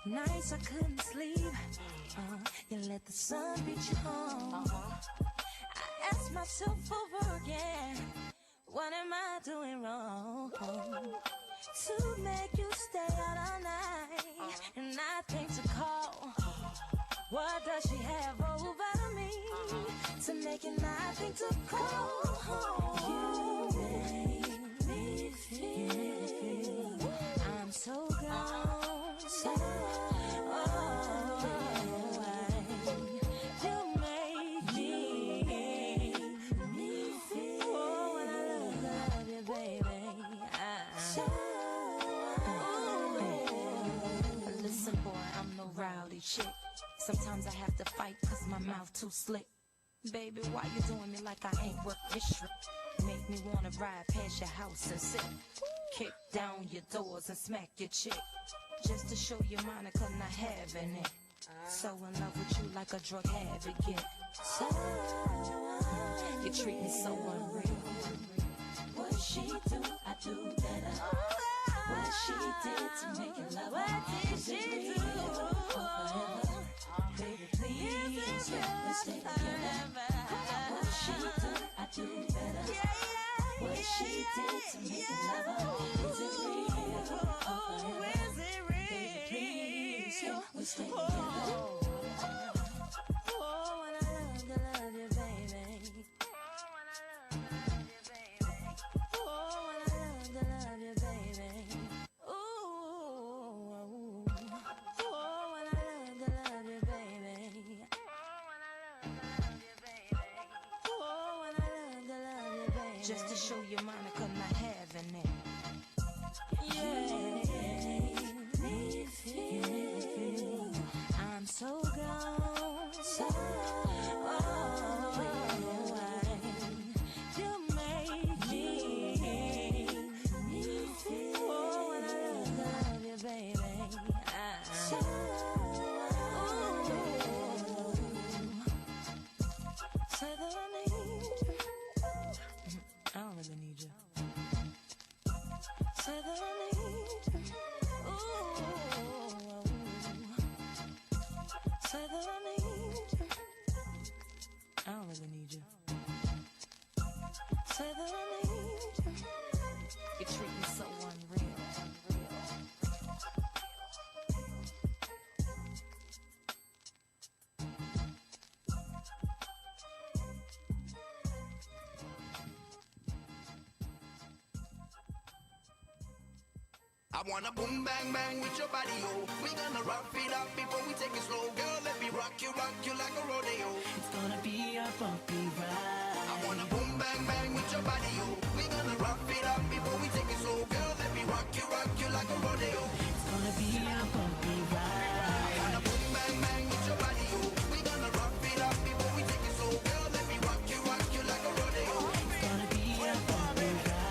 Nights I couldn't sleep. You let the sun reach home. I ask myself over again, what am I doing wrong to make you stay out all night and not think to call? What does she have over me to make it not think to call? You make me feel I'm so gone. Rowdy chick. Sometimes I have to fight cause my mouth too slick. Baby, why you doing me like I ain't worth your shit? Make me wanna ride past your house and sit. Kick down your doors and smack your chick. Just to show you Monica not having it. So in love with you like a drug addict. So you treat me so unreal. What she do, I do better. What she did to make it love. What did she do? Baby, please, let's stay together. What she do, I do better. What she did to make it love. Is it real or is it real? Baby, please, let's stay together. Just to show you Monica not having it. Me feel I'm so gone. So you make me feel when I love you, baby. Say that I need you. I don't really need you. Say that I need you. Ooh. Say that I need you. I don't really need you. Say that I need you. You treat me so unreal. I wanna boom bang bang with your body, yo. We gonna rock it up before we take it slow. Girl, let me rock you like a rodeo. It's gonna be a bumpy ride. I wanna boom bang bang with your body, yo. We gonna rock it up before we take it slow. Girl, let me rock you like a rodeo. It's gonna be a bumpy ride. I wanna boom bang bang with your body, yo. We gonna rock it up before we take it slow. Girl, let me rock you like a rodeo. It's gonna be a bumpy ride.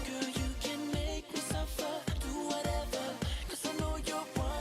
Girl, you can make me suffer, do whatever, 'cause I know you're one.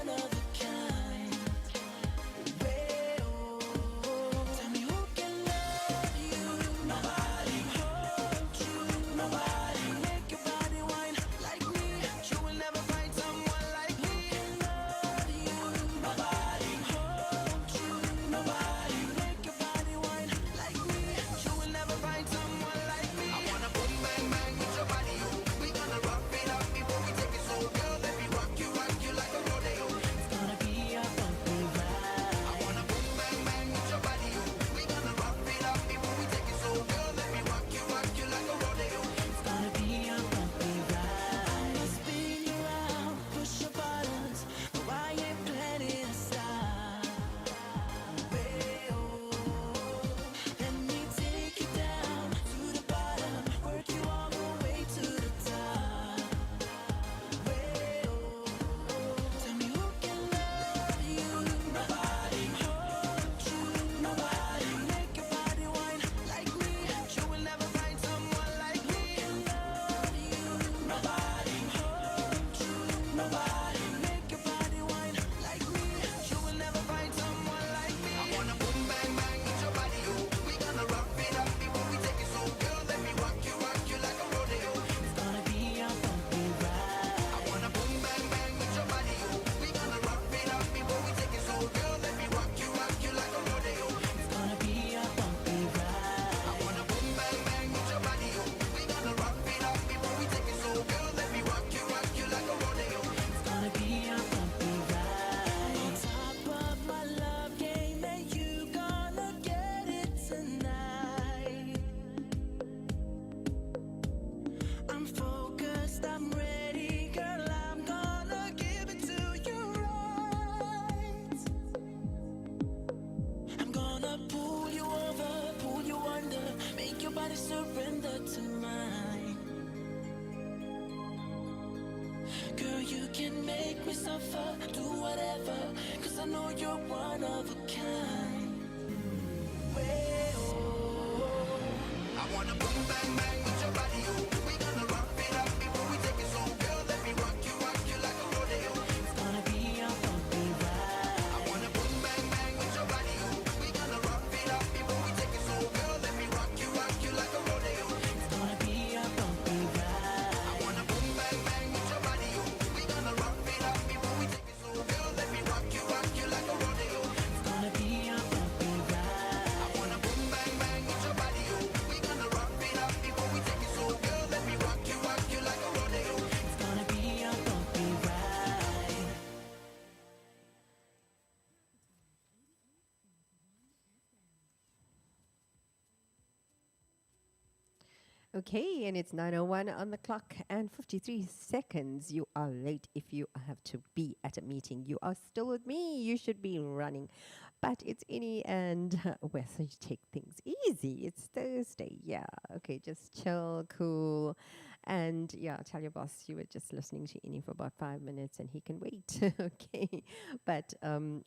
I know you're one of a kind. I wanna boom bang bang with your body, oh. We gonna rock it up before we take it slow. Girl, let me rock you like a rodeo. It's gonna be a bumpy ride. I wanna boom bang bang with your body, oh. We gonna rock it up before we take it slow. Girl, let me rock you like a rodeo. It's gonna be a bumpy ride. I wanna boom bang bang with your body, oh. We gonna rock it up before we take it slow. Girl, let me rock you like a rodeo. It's gonna be a bumpy ride. I wanna boom bang bang with your body, oh. We gonna rock it up before we take it slow. Girl, let me rock you like a rodeo. It's gonna be a bumpy ride. Okay, and it's 9:01 on the clock and 53 seconds. You are late if you have to be at a meeting. You are still with me. You should be running. But it's Innie and well, so you take things easy. It's Thursday. Yeah. Okay, just chill, cool. And yeah, tell your boss you were just listening to Innie for about 5 minutes and he can wait. Okay. But I'm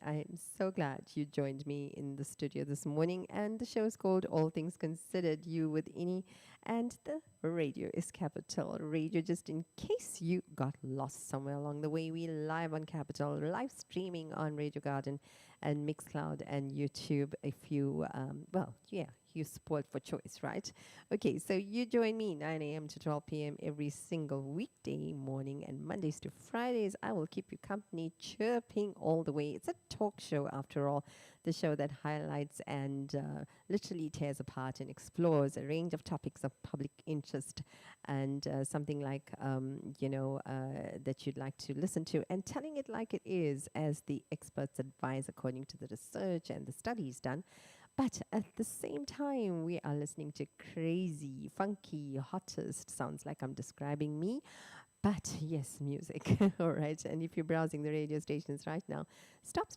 so glad you joined me in the studio this morning. And the show is called All Things Considered, You with Innie. And the radio is Capital Radio, just in case you got lost somewhere along the way. We live on Capital, live streaming on Radio Garden and Mixcloud and YouTube. If you, you spoiled for choice, right? Okay, so you join me 9 a.m. to 12 p.m. every single weekday morning, and Mondays to Fridays, I will keep you company, chirping all the way. It's a talk show, after all, the show that highlights and literally tears apart and explores a range of topics of public interest and something like, that you'd like to listen to, and telling it like it is, as the experts advise according to the research and the studies done. But at the same time, we are listening to crazy, funky, hottest. Sounds like I'm describing me. But yes, music. All right. And if you're browsing the radio stations right now, stop.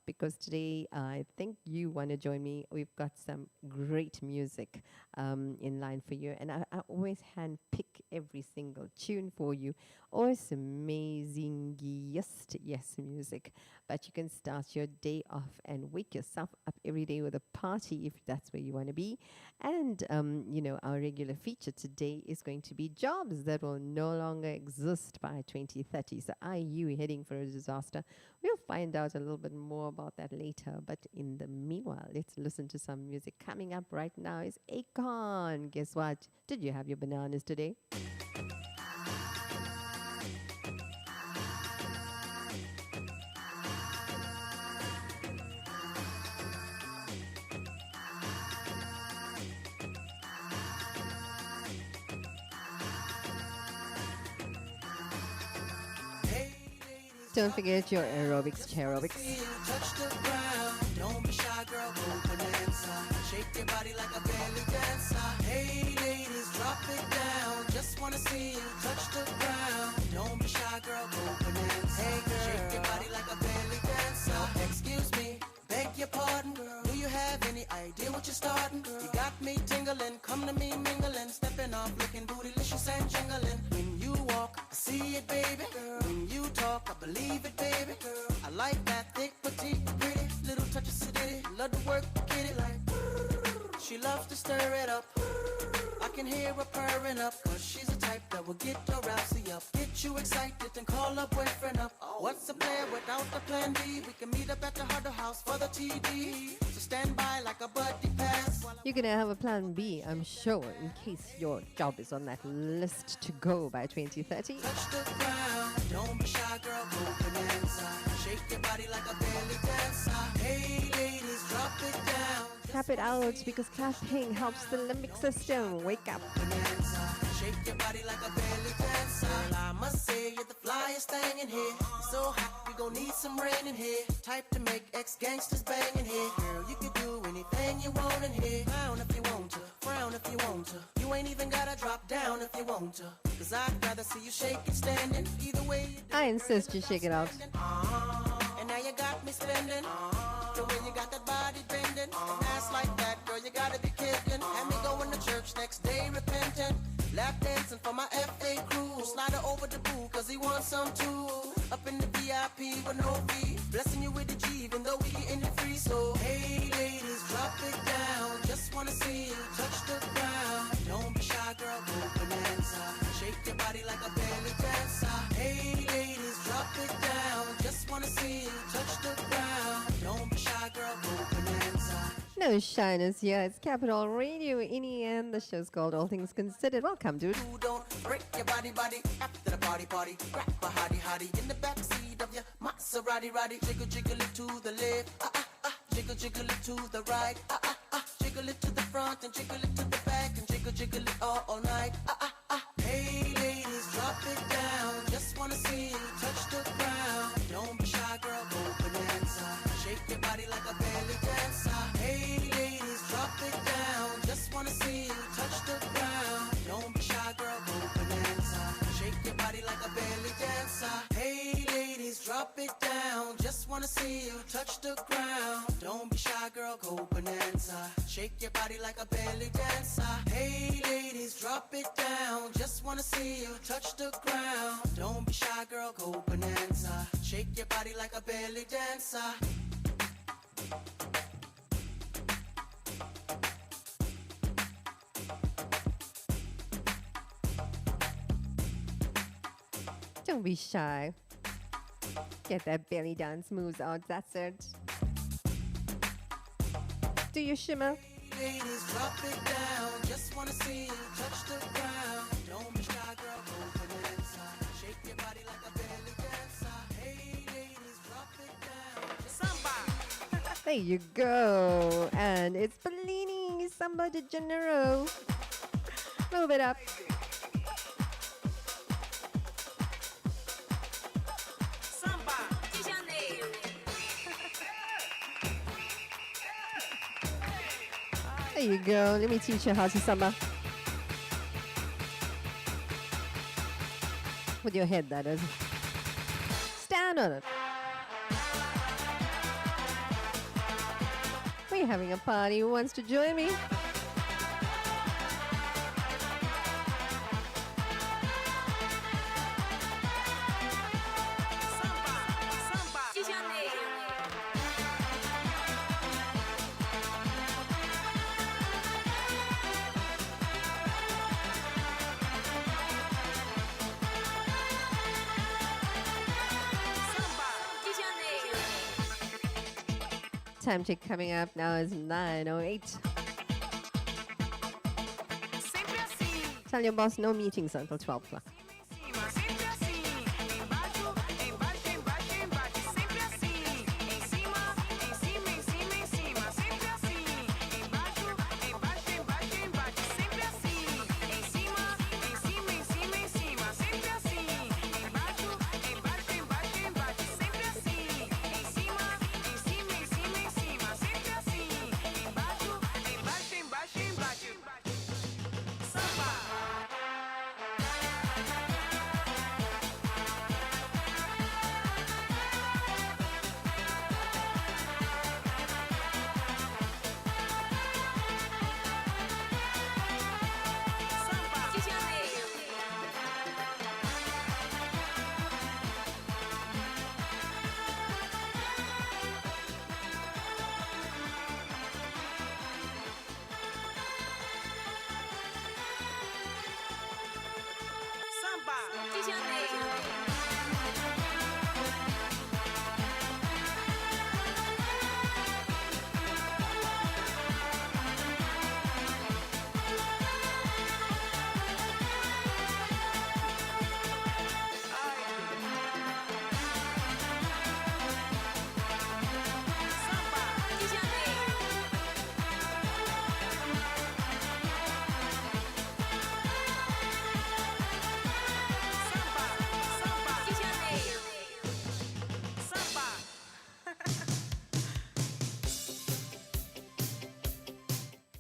Because today I think you want to join me. We've got some great music in line for you. And I always handpick every single tune for you. Always amazing, yes, music. But you can start your day off and wake yourself up every day with a party if that's where you want to be. And, our regular feature today is going to be jobs that will no longer exist by 2030. So are you heading for a disaster? We'll find out a little bit more about that later. But in the meanwhile, let's listen to some music. Coming up right now is Akon. Guess what? Did you have your bananas today? Don't forget your aerobics, chaerobics. Touch the ground. Don't be shy, girl. Go bonanza. Shake your body like a belly dancer. Hey, ladies, drop it down. Just wanna see you touch the ground. Don't be shy, girl. Go bonanza. Hey, girl. Shake your body like a belly dancer. Excuse me, beg your pardon, girl. Do you have any idea what you're starting, girl? You got me tingling. Come to me mingling. Stepping off, looking bootylicious and jingling. When you walk, I see it, baby. Girl. When you talk, I believe it, baby. Girl. I like that thick, petite, pretty, little touch of acidity. Love to work, get it like. She loves to stir it up. I can hear her purring up, cause she's the type that will get your rousey up. Get you excited and call her boyfriend up. What's a player without the plan B? We can meet up at the Huddle House for the TD. So stand by like a buddy pass. You're going to have a plan B, I'm sure, in case your job is on that list to go by 2030. Touch the ground, don't be shy, girl, go bonanza. Shake your body like a belly dancer. Hey, ladies, drop it down. Clap it out, because clapping helps the limbic system wake up. Bonanza. Shake your body like a belly dancer. Girl, I must say you're the flyest thing in here. So hot, we gon' need some rain in here. Type to make ex-gangsters bang in here. Girl, you can do anything you want in here. Frown if you want to, frown if you want to. You ain't even gotta drop down if you want to. Cause I'd rather see you shake it standing. Either way you do. I insist you shake it out. And now you got me spending. The way you got that body bending. An ass like that, girl, you gotta be kidding. Had me going to church next day repentant. Lap dancing for my FA crew. Slide her over the boo, cause he wants some too. Up in the VIP with no fee. Blessing you with the G, see you touch the ground. Don't be shy, girl, go bonanza. Shake your body like a belly dancer. Hey, ladies, drop it down. Just wanna see you touch the ground. Don't be shy, girl, go bonanza. No shyness here. It's Capital Radio Ini, and the show's called All Things Considered. Welcome, dude. You don't break your body after the party. Grab a hottie in the backseat of your Maserati. Jiggle, jiggle it to the left. Jiggle, jiggle it to the right. Jiggle it to the front and jiggle it to the back and jiggle, jiggle it all night. Hey, ladies, drop it down. Just wanna see you touch the ground. Don't be shy, girl, go bonanza. Shake your body like a belly dancer. Hey, ladies, drop it down. Just wanna see you touch the ground. Don't be shy, girl, go bonanza. Shake your body like a belly dancer. Hey, ladies, drop it down. Just wanna see you touch the ground. Don't be shy, girl, go bonanza. Shake your body like a belly dancer. Hey, ladies, drop it down. Just wanna see you touch the ground. Don't be shy, girl, go bonanza. Shake your body like a belly dancer. Don't be shy. Get that belly dance moves out. That's it. Do your shimmer. Ladies, drop it down. Just wanna see you touch the ground. Don't be shy, girl, go bonanza. Shake your body like a belly dancer. Hey, ladies, drop it down. Samba. There you go. And it's Bellini, Samba de Janeiro. Move it up. There you go. Let me teach you how to samba. With your head, that is. Stand on it. We're having a party. Who wants to join me? Time check coming up now is 9:08. Tell your boss no meetings until 12 o'clock.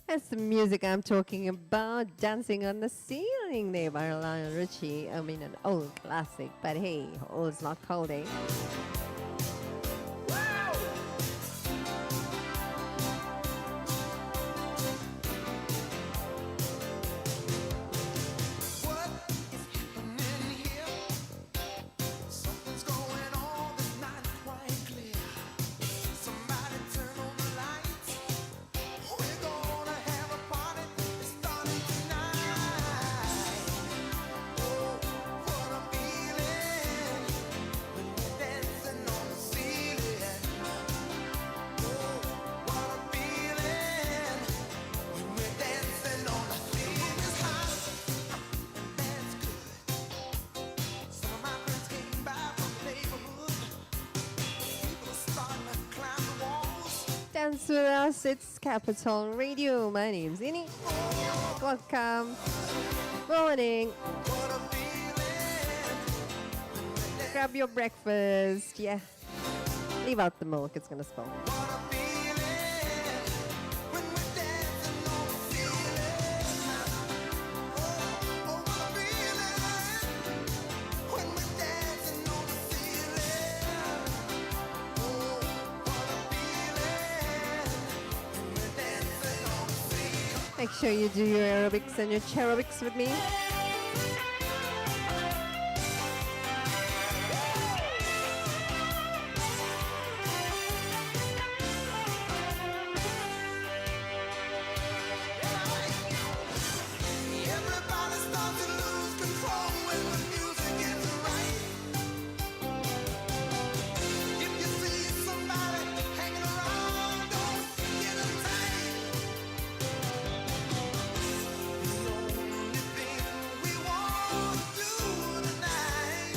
That's the music I'm talking about. Dancing on the Ceiling there by Lionel Richie. I mean, an old classic, but hey, old's not cold, eh? What is happening here? Something's going on that's not quite clear. Somebody turn on the lights. We're gonna have a party. Dance with us. It's Capital Radio. My name's Ini. Welcome. Morning. Grab your breakfast. Yeah. Leave out the milk. It's gonna spill. Make sure you do your aerobics and your cherobics with me. Everybody starts to lose control when the music is right. If you see somebody hanging around, don't get them tight. The only thing we want to do tonight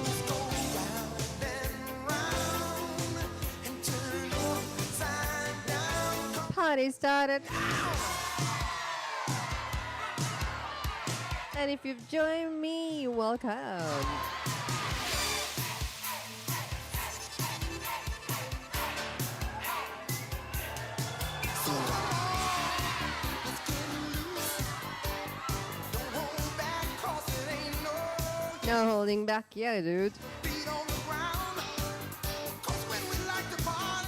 is go round and round and turn upside down. Party started. And if you've joined me, welcome. No holding back, yeah, dude.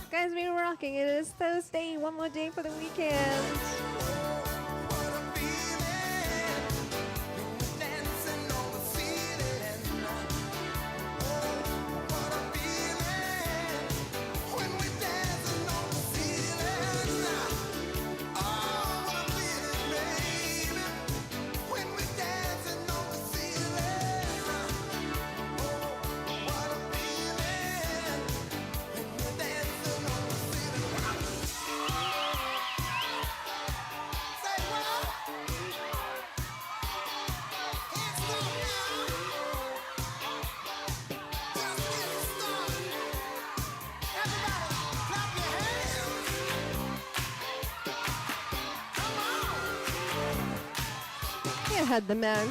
Guys, we're rocking. It is Thursday. One more day for the weekend. You had the man.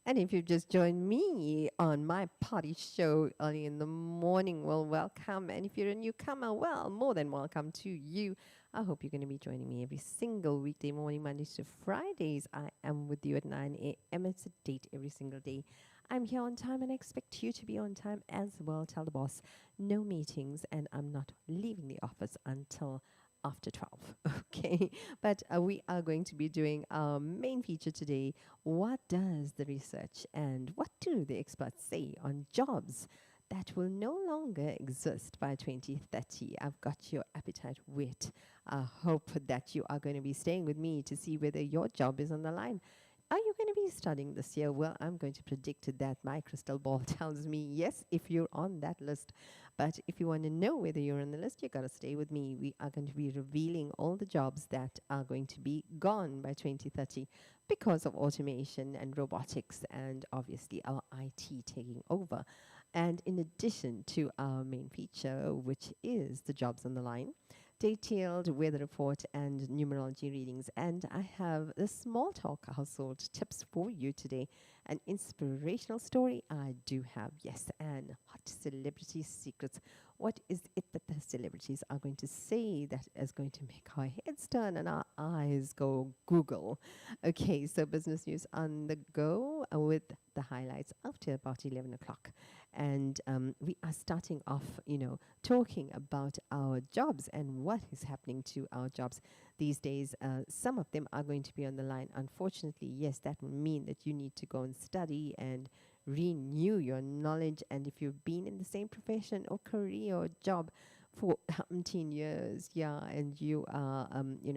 And if you've just joined me on my party show early in the morning, well, welcome. And if you're a newcomer, well, more than welcome to you. I hope you're going to be joining me every single weekday morning, Mondays to Fridays. I am with you at 9 a.m. It's a date every single day. I'm here on time and I expect you to be on time as well. Tell the boss, no meetings, and I'm not leaving the office until after 12. Okay, but we are going to be doing our main feature today. What does the research and what do the experts say on jobs that will no longer exist by 2030? I've got your appetite whet. I hope that you are going to be staying with me to see whether your job is on the line. Are you going to be studying this year? Well, I'm going to predict that my crystal ball tells me yes, if you're on that list. But if you want to know whether you're on the list, you got to stay with me. We are going to be revealing all the jobs that are going to be gone by 2030 because of automation and robotics and obviously our IT taking over. And in addition to our main feature, which is the jobs on the line, detailed weather report and numerology readings. And I have the small talk household tips for you today. An inspirational story I do have, yes, and hot celebrity secrets. What is it that the celebrities are going to say that is going to make our heads turn and our eyes go Google? Okay, so business news on the go with the highlights after about 11 o'clock. And we are starting off, talking about our jobs and what is happening to our jobs these days. Some of them are going to be on the line. Unfortunately, yes, that will mean that you need to go and study and renew your knowledge. And if you've been in the same profession or career or job for 17 years, and you are,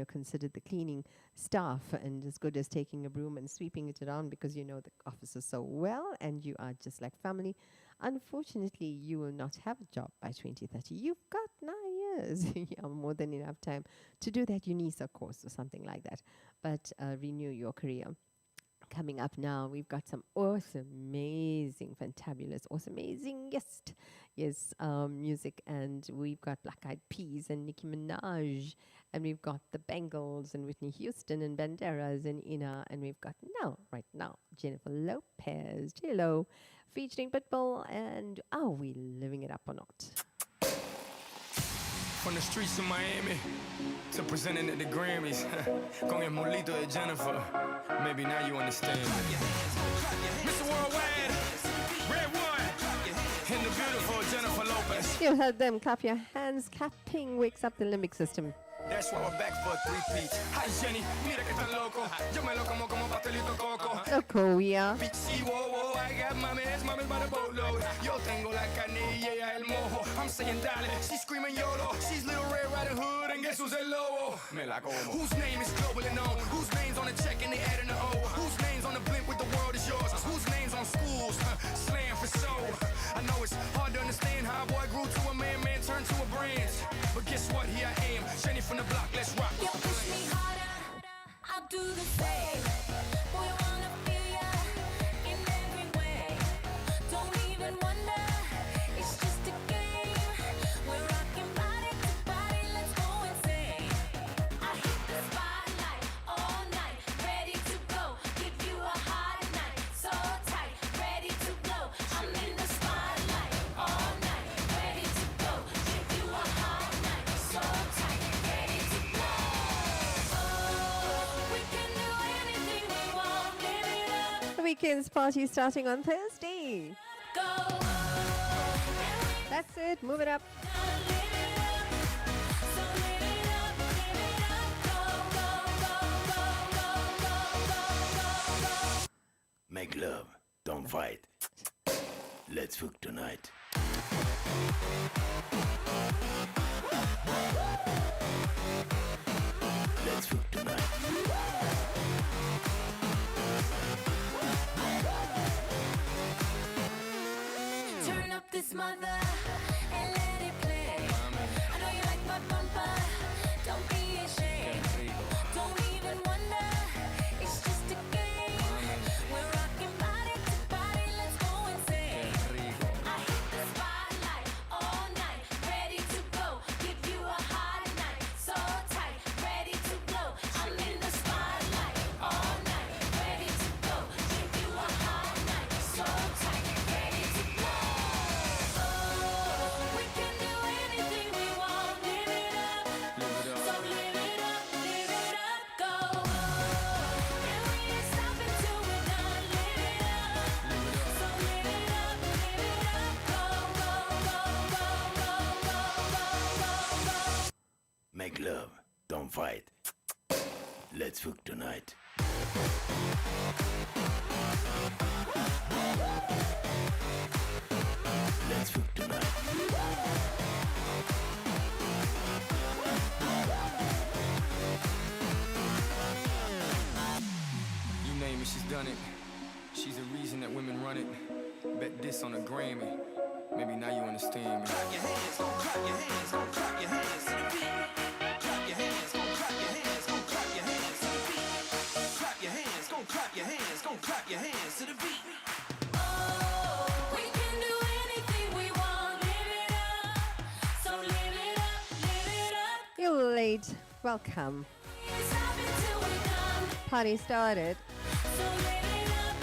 considered the cleaning staff and as good as taking a broom and sweeping it around because you know the officer so well and you are just like family, unfortunately, you will not have a job by 2030. You've got 9 years, more than enough time to do that UNISA course or something like that. But renew your career. Coming up now, we've got some awesome, amazing, fantabulous, awesome, amazing guest. Yes, music, and we've got Black Eyed Peas and Nicki Minaj, and we've got the Bengals and Whitney Houston and Banderas and Ina, and we've got right now, Jennifer Lopez, J-Lo, featuring Pitbull, and are we living it up or not? From the streets of Miami to presenting at the Grammys, con el molito de Jennifer. Maybe now you understand. Mr. Worldwide, Red One, and the beautiful Jennifer Lopez. You heard them clap your hands. Clapping wakes up the limbic system. That's why we're back for a three-peat. Hi Jenny, mira que tan loco. Yo me lo como pastelito coco. Loco, yeah. Sí, whoa, I got mames by the boatload. Yo tengo la carne y ella el mojo. I'm saying dale, she's screaming YOLO. She's Little Red Riding Hood and guess who's el lobo? Me la como. Whose name is globally known? Whose name's on the check and they adding the O? Whose name's on the blimp with the world is yours? Whose name's on schools? Slam for soul. I know it's hard to understand how a boy grew to a man turned to a brand. But guess what? Here I am, Jenny from the block. Let's rock. You push me harder, I'll do the same. Boy, I wanna feel ya in every way. Don't even wonder, it's just a game. We're rocking body to body, let's go insane. I hit the spotlight all night, ready to go. Give you a hot night, so tight, ready to blow. I'm in the spotlight all night, ready to go. Give you a hot night, so tight, ready to blow. Oh, we can do anything we want, live it up, The weekend's party starting on Thursday. go. That's it. Move it up. Live it up, so live it up, go, go, go, go, go, go, go, go. Make love, don't fight. Let's fuck tonight. Let's fuck tonight. Turn up this mother and let it play. I know you like my bumper. Don't be ashamed. Don't even wonder. It's just a game. We're rocking body to body. Let's go insane. I hit the spotlight all night, ready to go. Give you a hot night, so tight, ready to blow. I'm in the spotlight all night, ready to go. Give you a hot night, so tight, ready to blow. Oh, we can do anything we want, live it up. So live it up, go. And we ain't stopping till we're done, live it up. So live it up, go, go, go, go, go, go, go, go. Make love, don't fight. Let's fuck tonight. Let's fuck tonight. You name it, she's done it. She's the reason that women run it. Bet this on a Grammy. Maybe now you understand me. Clap your hands, gon' clap your hands, gon' clap your hands to the beat. Clap your hands, gon' clap your hands, gon' clap your hands to the beat. Clap your hands, gon' clap your hands, gon' clap your hands to the beat. Oh, we can do anything we want, live it up. So live it up, You're late. Welcome. we ain't stopping till we're done. Party started. So live it up,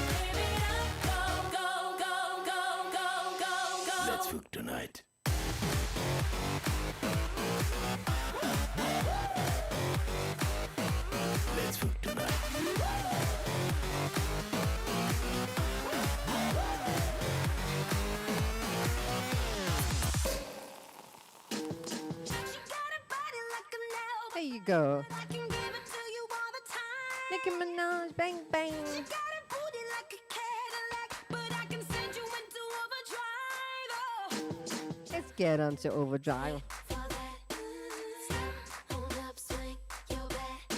Let's fuck tonight. She got a body like a nail, There you go. but I can give it to you all the time. Nicki Minaj, bang bang. She got a booty like a Cadillac, but I can send you into overdrive. Oh. Let's get on to overdrive. Hold up, swing your back.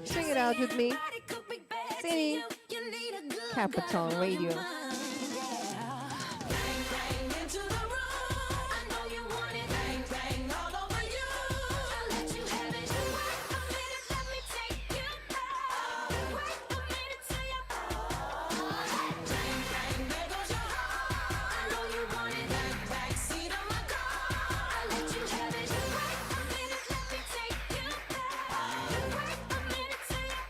Sing it out with me. Body could be bad to Sing. you. You need a good Capital girl on your Radio. mind, yeah. Bang, bang into the room. I know you want it. Bang, bang all over you. I'll let you have it. Wait a minute, let me take you back. Wait a minute till you. Bang, bang, there goes your heart. I know you want it. Back seat of my car. I'll let you have it. Wait a minute, let me take you back. Wait a minute till you.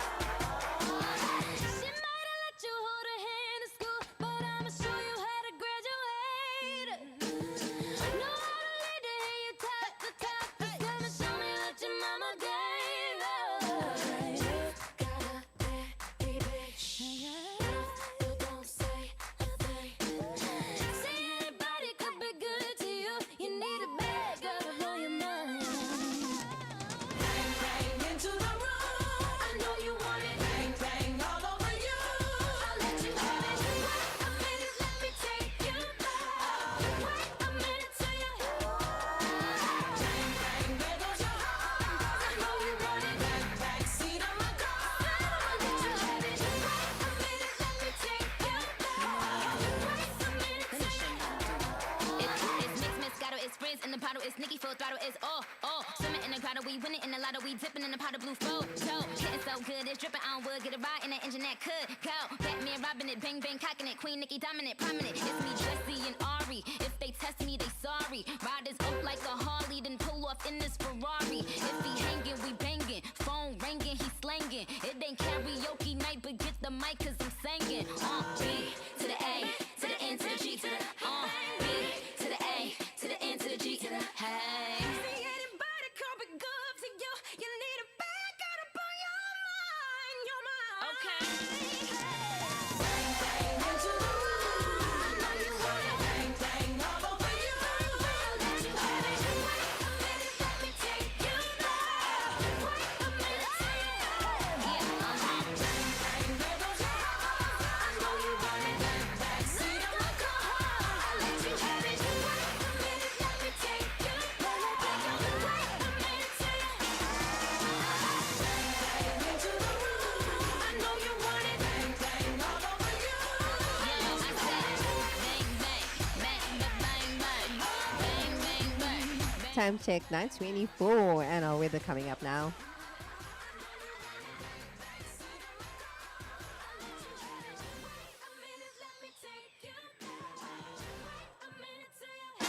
She might have let you hold her hand in school, but I'ma show you how to graduate. Know how to lead to hear you talk the talk. Just gonna show me what your mama gave us. You got a bad baby. You don't say a thing. See, anybody could be good to you. You need a bad girl to blow your mind. Bang, bang into the room. I know you want it. Bang, bang all over you. I'll let you have it. Wait a minute, let me take you back. Wait a minute till you. Bang, bang, there goes your heart. I know you want it. Back seat of my car. I'll let you have it. Wait a minute, let me take you back. Wait a minute till you. It's mixed, Moscato, it's Frizz in the bottle, it's Nicki full throttle, it's all. Swimming in the grotto, we winning in the lotto, we dipping in the pot of blue flow. Getting so good, it's dripping on wood, get a ride in the engine that could go. Batman robbing it, bang bang cocking it, Queen Nicki dominant, prominent. It's me, Jesse and Ari. If they test me, they sorry. Riders up like a Harley, then pull off in this Ferrari. If he hanging, we banging. Phone ringing, he slanging. It ain't karaoke night, but get the mic 'cause I'm singing. B to the A, to the N, to the G, to the B to the A, to the N, to the G, to the hey. See, anybody could be good to you. You need a bad girl to blow your mind, your mind. Okay. Bang, bang into the room. I know you want it. Bang, bang all over you. I'll let you have it. Wait a minute, let me take you back. Wait a minute till you. Yeah, Bang, bang, there goes your heart. I know you want it. Back seat of my car. I'll let you have it. Wait a minute, let me take you back. Wait a minute till you. Bang, bang into the room. I know you want it. Bang, bang all over you. I said bang bang, bang bang bang, bang bang bang, bang. Time check 9:24, and our weather coming up now. A minute, let me take you back. Wait a minute till you.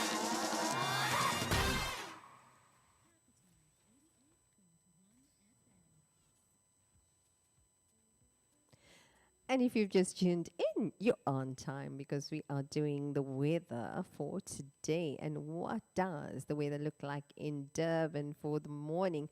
And if you've just tuned in, you're on time because we are doing the weather for today. And what does the weather look like in Durban for the morning?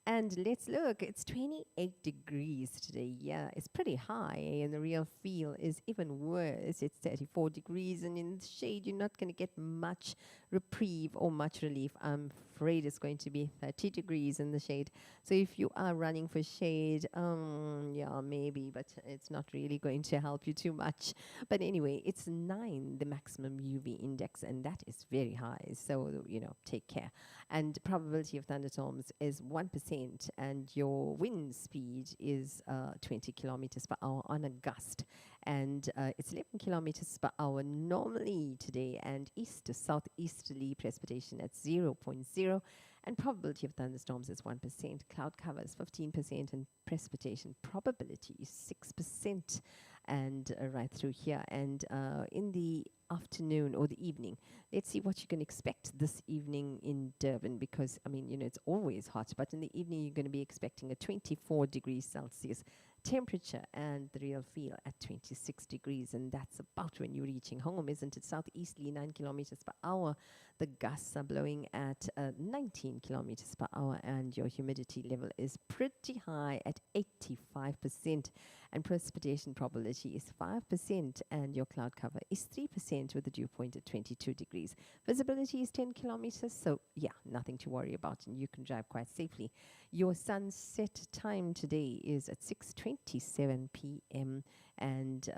And let's look, it's 28 degrees today. Yeah, it's pretty high, and the real feel is even worse. It's 34 degrees, and in the shade, you're not going to get much reprieve or much relief. I'm afraid it's going to be 30 degrees in the shade. So if you are running for shade, yeah, maybe, but it's not really going to help you too much. But anyway, it's 9, the maximum UV index, and that is very high. So, you know, take care. And probability of thunderstorms is 1%, and your wind speed is 20 kilometers per hour on a gust. And it's 11 kilometers per hour normally today, and east to southeasterly precipitation at 0.0. And probability of thunderstorms is 1%. Cloud cover is 15%, and precipitation probability is 6%. And right through here. And in the afternoon or the evening, let's see what you can expect this evening in Durban, because, I mean, you know, it's always hot, but in the evening, you're going to be expecting a 24 degrees Celsius temperature and the real feel at 26 degrees, and that's about when you're reaching home, isn't it? Southeasterly 9 kilometers per hour. The gusts are blowing at 19 kilometers per hour, and your humidity level is pretty high at 85%, and precipitation probability is 5%, and your cloud cover is 3% with the dew point at 22 degrees. Visibility is 10 kilometers, so yeah, nothing to worry about, and you can drive quite safely. Your sunset time today is at 6:27 p.m. and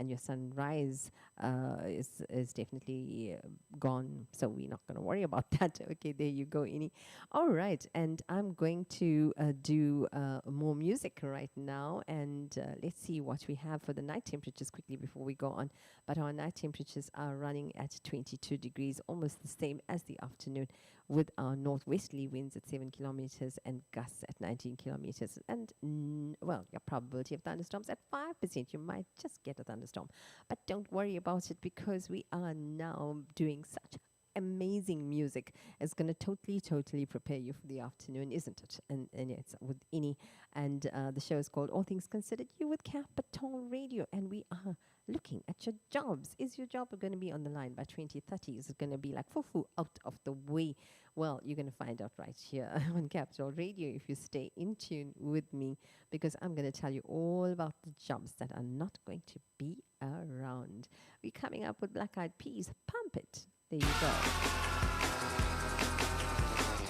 your sunrise is definitely gone, so we're not going to worry about that. Okay, there you go, Ini. All right, and I'm going to do more music right now, and let's see what we have for the night temperatures quickly before we go on. But our night temperatures are running at 22 degrees, almost the same as the afternoon, with our northwesterly winds at 7 kilometers and gusts at 19 kilometers. And, well, your probability of thunderstorms at 5%. You might just get a thunderstorm. But don't worry about it, because we are now doing such amazing music. It's going to totally prepare you for the afternoon, isn't it? And it's with Ini. And the show is called All Things Considered, you with Capital Radio. And we are looking at your jobs. Is your job going to be on the line by 2030? Is it going to be like fufu out of the way? Well, you're going to find out right here on Capital Radio if you stay in tune with me, because I'm going to tell you all about the jobs that are not going to be around. We're coming up with Black Eyed Peas. Pump it. There you go.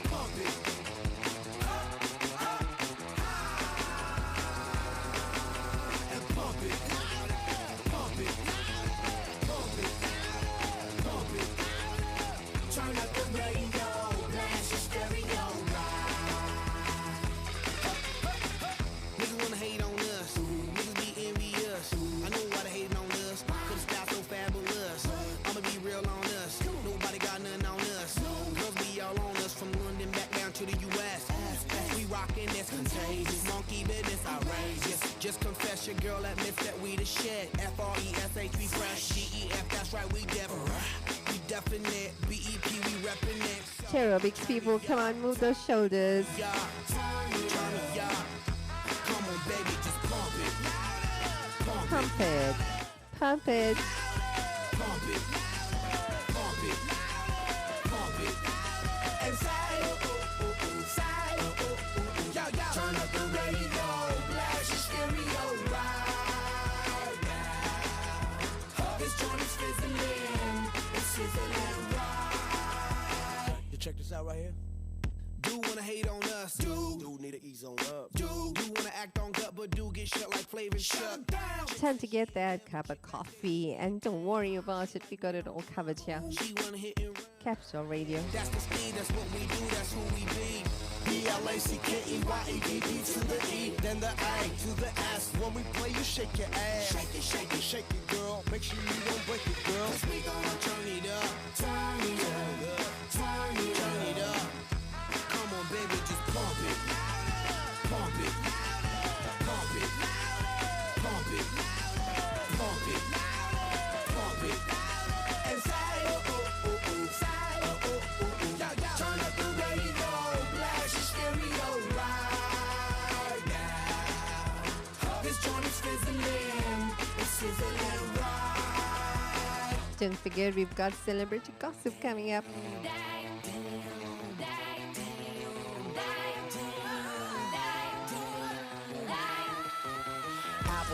Pump it. And pump it. Pump it. Pump it. Pump it. Turn up the radio, blast your stereo Niggas wanna hate on us, niggas be envious. I know why they hating on us, 'cause the style so fabulous. I'ma be real on us, nobody got nothing on us. Girls be all on us, from London back down to the US. We rockin' this contagious, monkey business outrageous. Just confess your girl admits that we the shit. FRESH, we fresh. DEF, that's right, we definite. BEP, we reppin' it. Cherobics people, come on, move those shoulders. Yeah, turn it, yeah. Come on, baby, just pump it. Pump it. Pump it. Pump it. Pump it. Pump it. And say, say, yeah. Turn up the radio, blast your stereo right now. This joint is fizzling, it's sizzling right. You check this out right here. Do wanna hate on us, do need to ease on up, do wanna act on gut, but do get shut like Flavor shut down. Time to get that cup of coffee, and don't worry about it, we got it all covered here. She wanna hit and run. Capital Radio. That's the speed, that's what we do, that's who we be. BLACKEYEDD to the E, then the A to the S. When we play, you shake your ass. Shake it, shake it, shake it, girl. Make sure you don't break it, girl. 'Cause we gonna turn it up, turn it up, turn it up. Come on, baby, just pump it, pump it, pump it, pump it, pump it, pump it, and say, say, turn up the radio, blast your stereo right now. This joint is fizzling, it's sizzling right. Don't forget, we've got celebrity gossip coming up.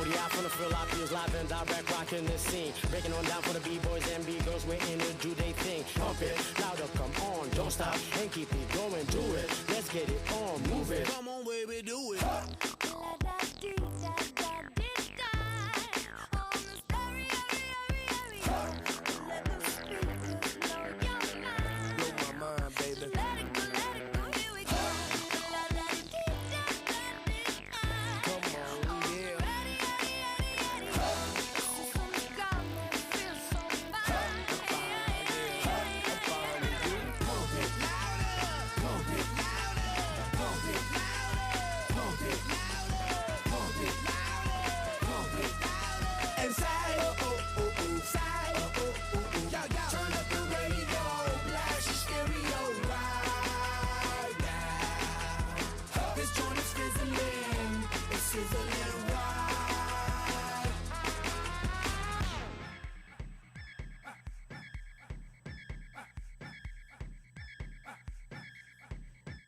Yeah, from the Philippines, live and direct, rocking the scene. Breaking on down for the B-boys and B-girls, we're in to do they thing. Pump it, louder, come on, don't stop, and keep it going, do it. Let's get it on, move it. Come on, baby, do it. Blow my mind, baby.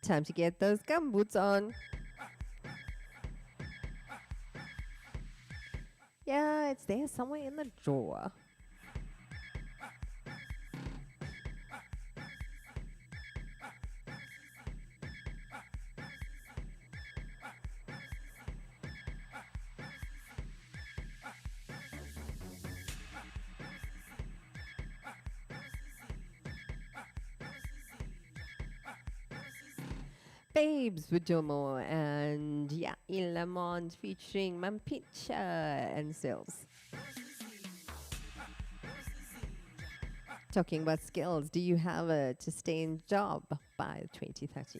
Time to get those gumboots on. Yeah, it's there somewhere in the drawer. Babes Bujomo and yeah, Ilamont featuring Mampicha and Sills. Talking about skills, do you have a to stay in job by 2030?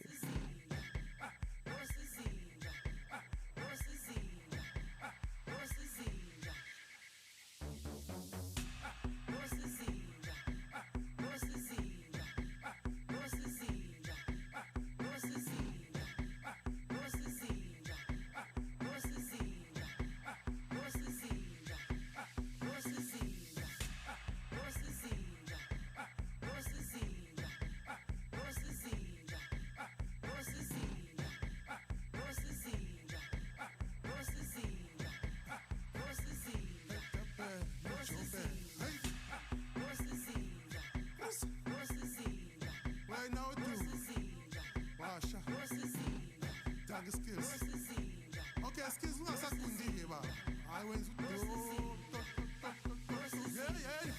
Right now, do. Washa. Dagger skills. Okay, skills. What's that kundi here, ba? I went to do. Yeah, yeah.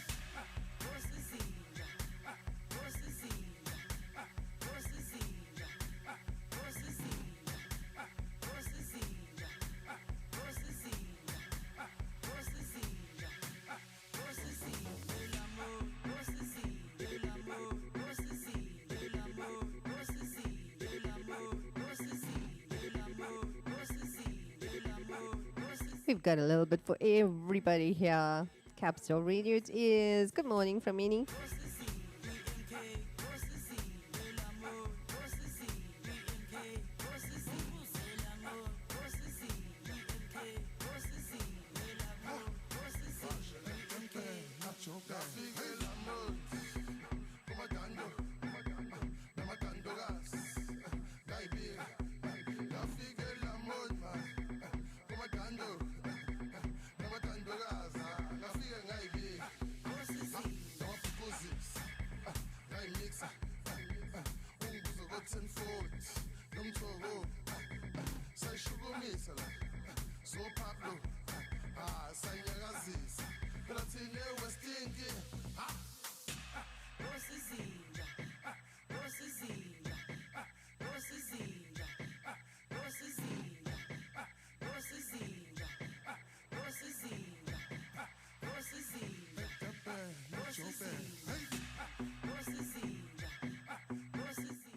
We've got a little bit for everybody here. Capsule Radio it is. Good morning from Minnie.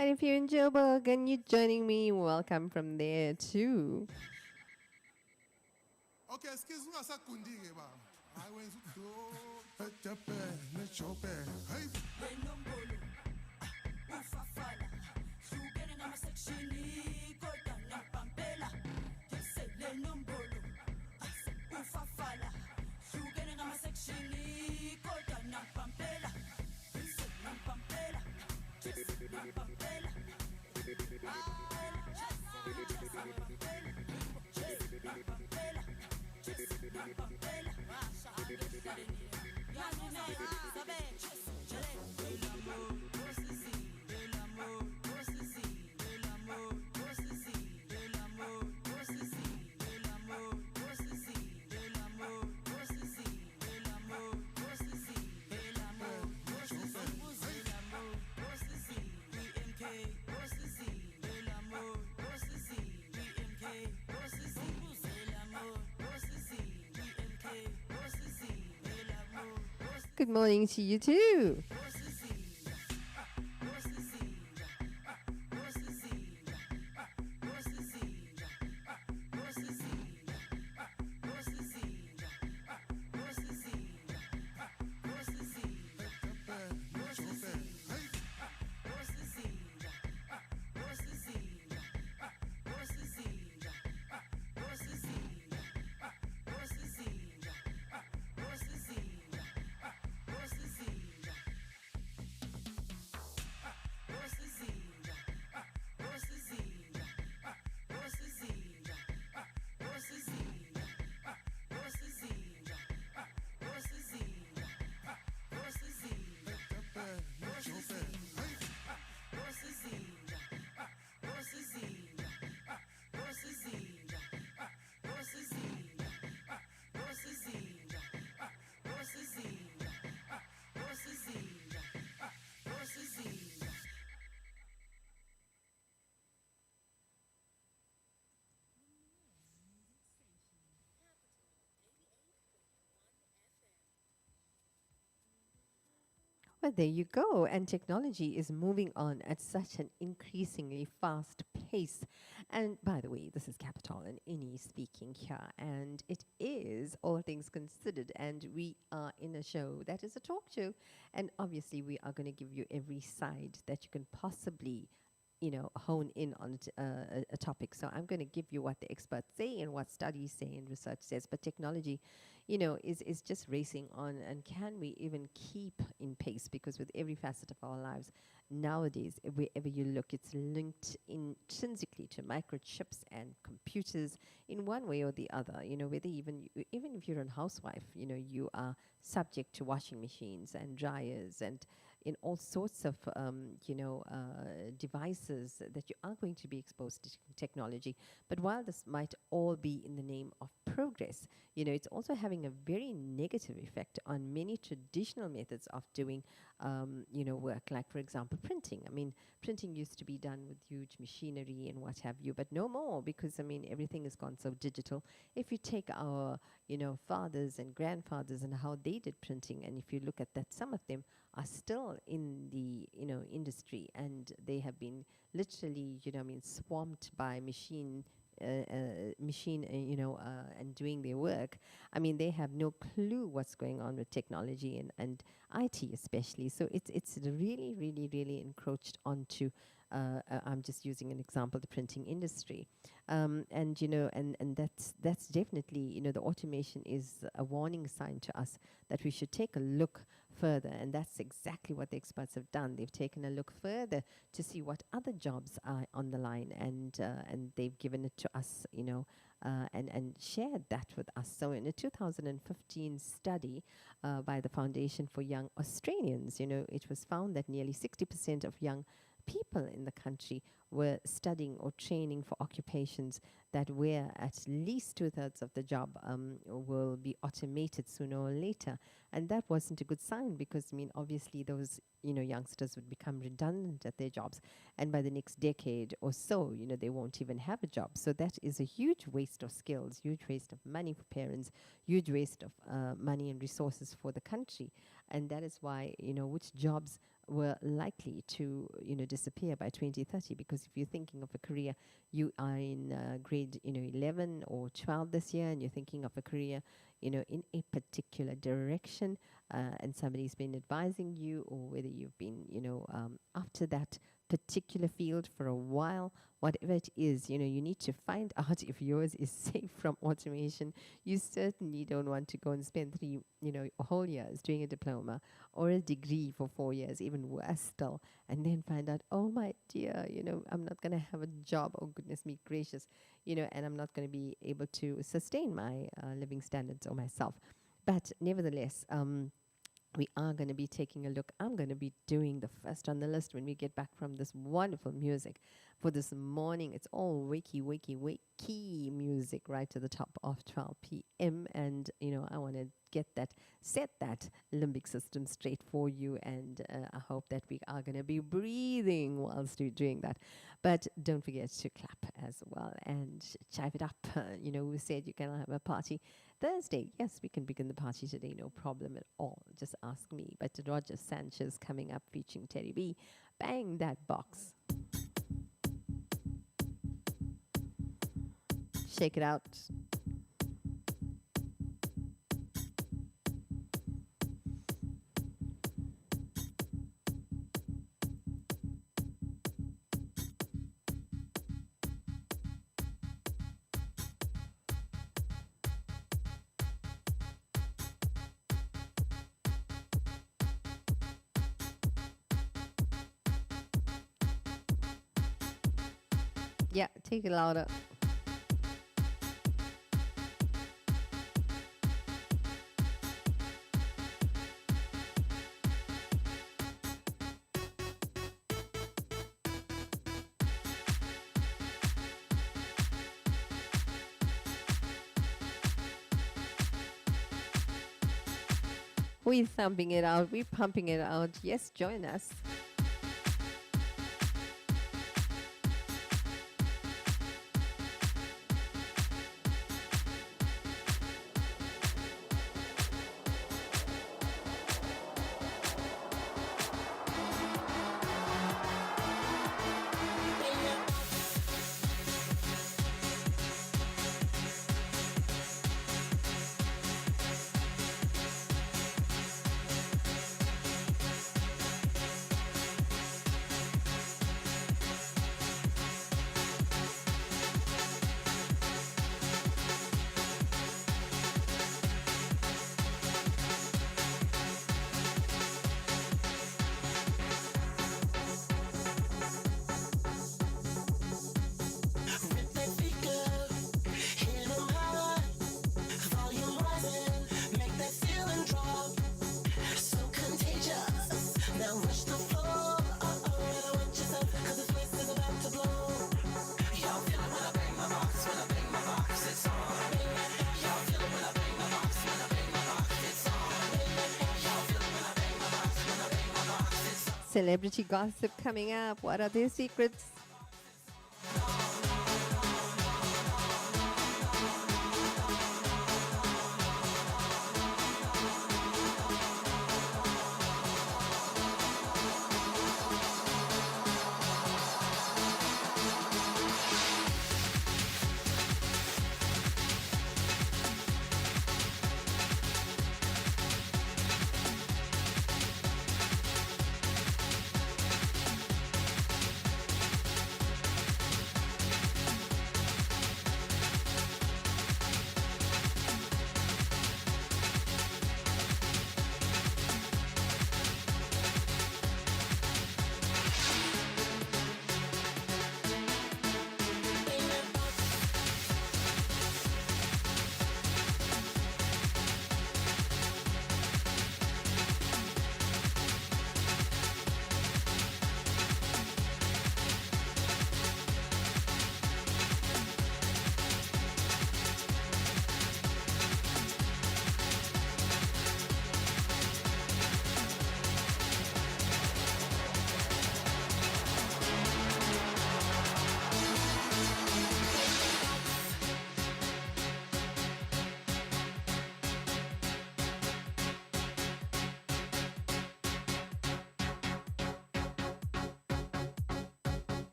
And if you're in Joburg and you're joining me, welcome from there too. Okay, excuse me, what's that kundi here, ba? I went to do. Let's go back. Hey. Good morning to you too. Well, there you go. And technology is moving on at such an increasingly fast pace. And by the way, this is Capital and Inni speaking here. And it is All Things Considered. And we are in a show that is a talk show. And obviously, we are going to give you every side that you can possibly hone in on a topic. So I'm going to give you what the experts say and what studies say and research says. But technology, is just racing on. And can we even keep in pace? Because with every facet of our lives nowadays, wherever you look, it's linked intrinsically to microchips and computers in one way or the other. Whether even if you're a housewife, you are subject to washing machines and dryers and in all sorts of devices that you are going to be exposed to technology. But while this might all be in the name of progress, it's also having a very negative effect on many traditional methods of doing work, like, for example, printing. I mean, printing used to be done with huge machinery and what have you, but no more, because, everything has gone so digital. If you take our, fathers and grandfathers and how they did printing, and if you look at that, some of them are still in the, industry, and they have been literally, swamped by machine, and doing their work. They have no clue what's going on with technology and IT especially. So it's really, really, really encroached onto. I'm just using an example, the printing industry, and that's definitely, the automation is a warning sign to us that we should take a look further, and that's exactly what the experts have done. They've taken a look further to see what other jobs are on the line, and they've given it to us, and shared that with us. So in a 2015 study by the Foundation for Young Australians, it was found that nearly 60% of young people in the country were studying or training for occupations that where at least 2/3 of the job will be automated sooner or later. And that wasn't a good sign, because, obviously those, youngsters would become redundant at their jobs. And by the next decade or so, they won't even have a job. So that is a huge waste of skills, huge waste of money for parents, huge waste of money and resources for the country. And that is why, which jobs were likely to, disappear by 2030. Because if you're thinking of a career, you are in grade, 11 or 12 this year, and you're thinking of a career, in a particular direction, and somebody's been advising you, or whether you've been, after that particular field for a while, whatever it is, you need to find out if yours is safe from automation. You certainly don't want to go and spend 3, whole years doing a diploma or a degree for 4 years, even worse still, and then find out, oh my dear, I'm not going to have a job, oh goodness me gracious, and I'm not going to be able to sustain my living standards or myself. But nevertheless, we are going to be taking a look. I'm going to be doing the first on the list when we get back from this wonderful music for this morning. It's all wakey, wakey, wakey music right to the top of 12 p.m. And, I want to set that limbic system straight for you. And I hope that we are going to be breathing whilst we're doing that. But don't forget to clap as well and chive it up. We said you can have a party Thursday. Yes, we can begin the party today, no problem at all. Just ask me. But Roger Sanchez coming up featuring Terry B. Bang that box. Shake it out. Yeah, take it louder. We're thumping it out. We're pumping it out. Yes, join us. Celebrity gossip coming up. What are their secrets?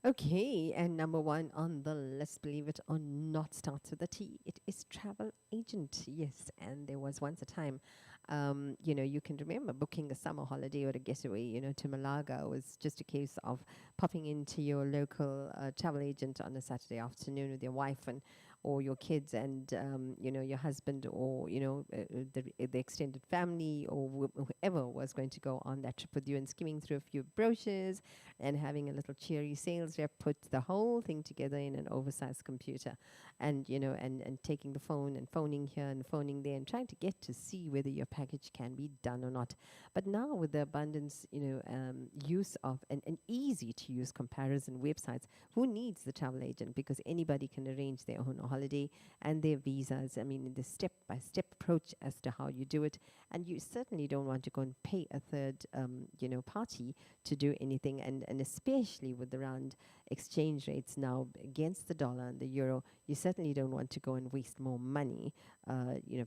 Okay, and number one on the list, believe it or not, starts with a T. It is travel agent. Yes, and there was once a time, you can remember booking a summer holiday or a getaway, to Malaga was just a case of popping into your local travel agent on a Saturday afternoon with your wife and or your kids and your husband or the extended family or whoever was going to go on that trip with you and skimming through a few brochures and having a little cheery sales rep put the whole thing together in an oversized computer and and taking the phone and phoning here and phoning there and trying to get to see whether your package can be done or not. But now with the abundance use of and easy to use comparison websites, who needs the travel agent, because anybody can arrange their own holiday and their visas. I mean, the step-by-step approach as to how you do it, and you certainly don't want to go and pay a third party to do anything, and especially with the round exchange rates now against the dollar and the euro, you certainly don't want to go and waste more money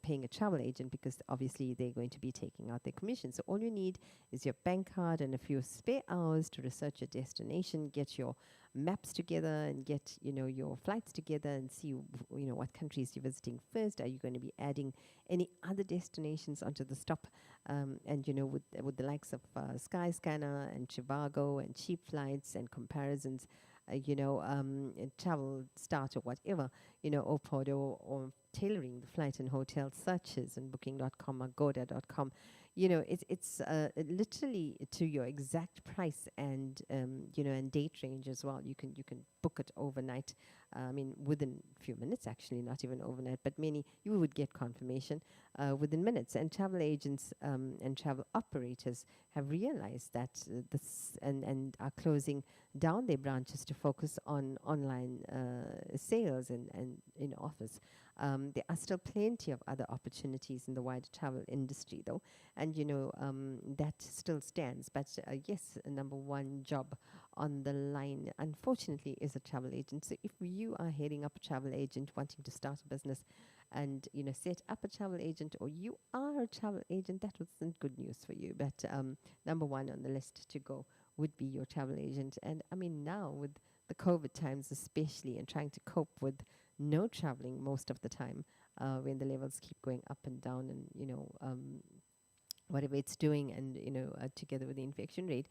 paying a travel agent, because obviously they're going to be taking out their commission. So all you need is your bank card and a few spare hours to research your destination, get your maps together and get your flights together and see what countries you're visiting first. Are you going to be adding any other destinations onto the stop? And with the likes of Skyscanner and Trivago and cheap flights and comparisons, and Travel Start or whatever, Opodo or tailoring the flight and hotel searches and Booking.com or Agoda.com. It's literally to your exact price and and date range as well. You can book it overnight. Within a few minutes, actually, not even overnight, but you would get confirmation within minutes. And travel agents and travel operators have realized that this and are closing down their branches to focus on online sales and in office. There are still plenty of other opportunities in the wider travel industry, though, and that still stands. But yes, number one job on the line, unfortunately, is a travel agent. So if you are heading up a travel agent wanting to start a business and set up a travel agent, or you are a travel agent, that wasn't good news for you. But number one on the list to go would be your travel agent. And now with the COVID times especially, and trying to cope with no traveling most of the time, when the levels keep going up and down, and whatever it's doing, and together with the infection rate,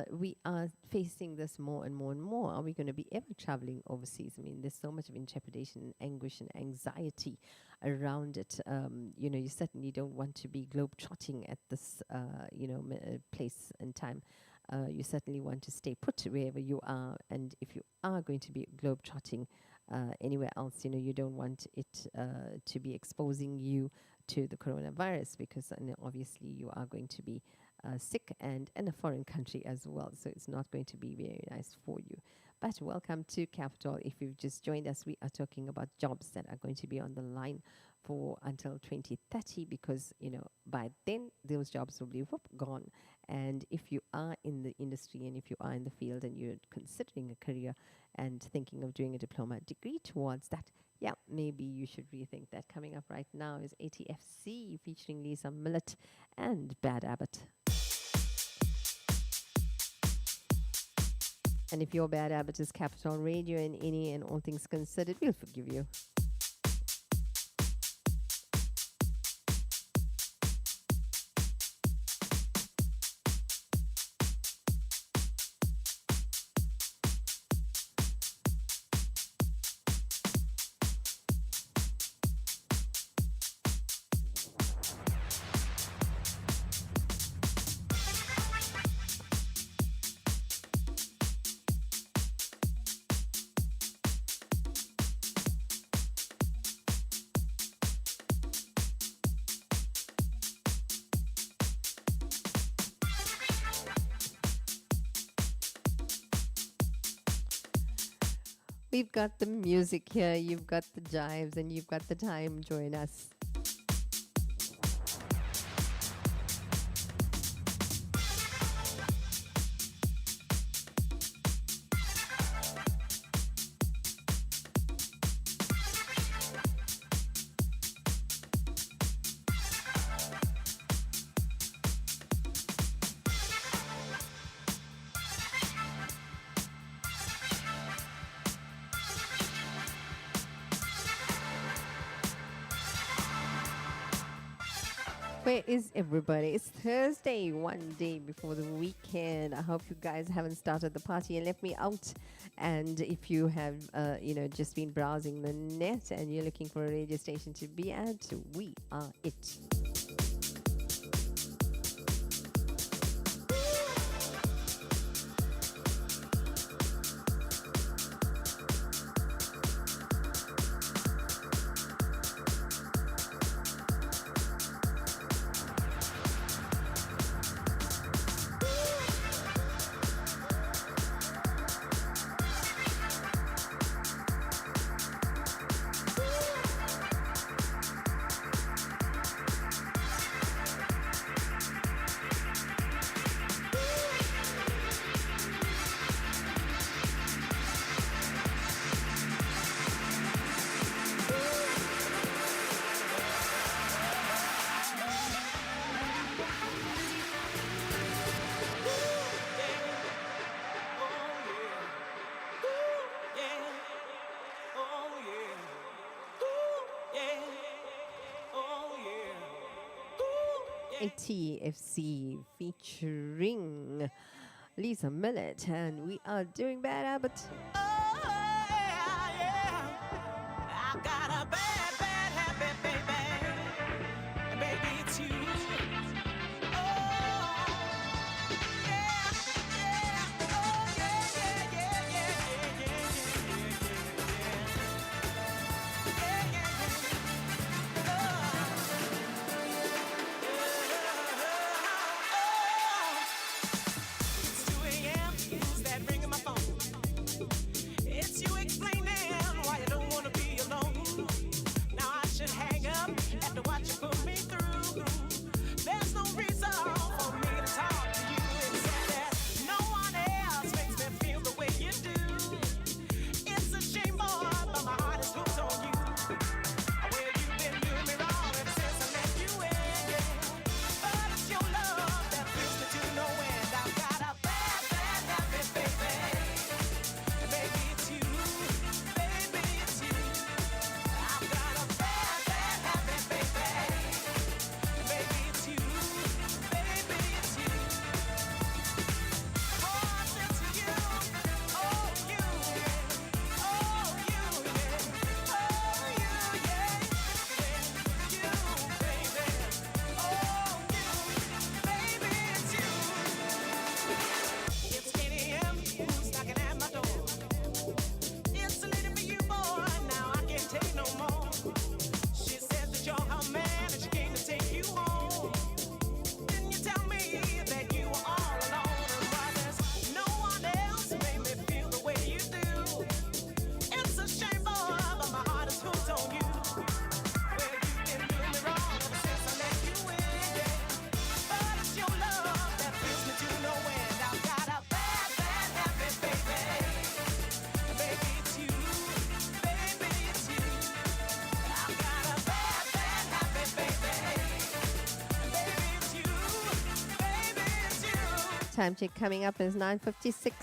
we are facing this more and more and more. Are we going to be ever traveling overseas? There's so much of intrepidation and anguish and anxiety around it. You certainly don't want to be globe-trotting at this place and time. You certainly want to stay put wherever you are, and if you are going to be globe-trotting anywhere else, you don't want it to be exposing you to the coronavirus, because obviously you are going to be sick and in a foreign country as well, so it's not going to be very nice for you. But welcome to Capital. If you've just joined us, we are talking about jobs that are going to be on the line for until 2030, because by then those jobs will be gone. And if you are in the industry and if you are in the field and you're considering a career and thinking of doing a diploma degree towards that, yeah, maybe you should rethink that. Coming up right now is ATFC featuring Lisa Millett and Bad Abbott. And if your Bad Abbott is Capital Radio and any and all things considered, we'll forgive you. We've got the music here, you've got the jives, and you've got the time. Join us. Where is everybody? It's Thursday, one day before the weekend. I hope you guys haven't started the party and left me out. And if you have, just been browsing the net and you're looking for a radio station to be at, we are it. ATFC featuring Lisa Millett, and we are doing Bad Habit. Time check coming up is 9:56.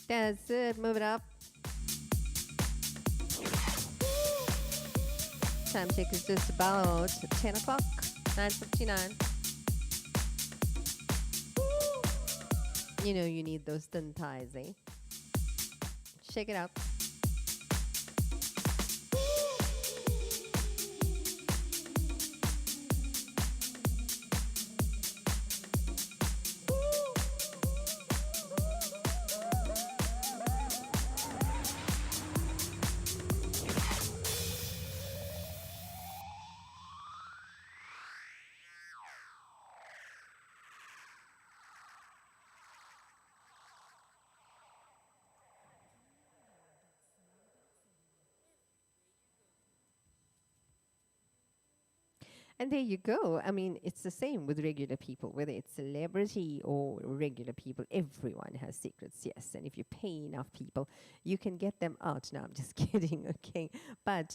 That's it. Move it up. Time check is just about 10 o'clock, 9:59. You know you need those thin thighs, eh? Shake it out. And there you go. I mean, it's the same with regular people, whether it's celebrity or regular people. Everyone has secrets, yes. And if you pay enough people, you can get them out. No, I'm just kidding, okay? But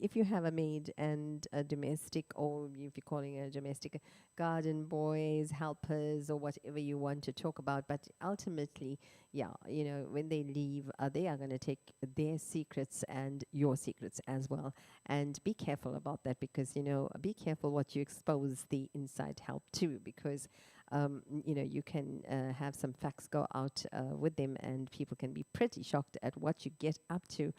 if you have a maid and a domestic, or if you're calling it a domestic, garden boys, helpers, or whatever you want to talk about, but ultimately, yeah, you know, when they leave, they are going to take their secrets and your secrets as well. And be careful about that, because, you know, be careful what you expose the inside help to, because you know, you can have some facts go out with them, and people can be pretty shocked at what you get up to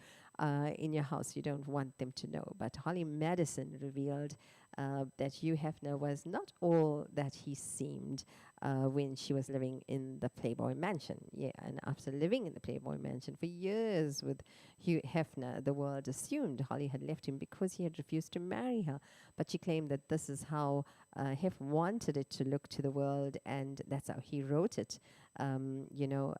in your house. You don't want them to know. But Holly Madison revealed that Hugh Hefner was not all that he seemed when she was living in the Playboy Mansion. Yeah, and after living in the Playboy Mansion for years with Hugh Hefner, the world assumed Holly had left him because he had refused to marry her. But she claimed that this is how Hef wanted it to look to the world, and that's how he wrote it, you know,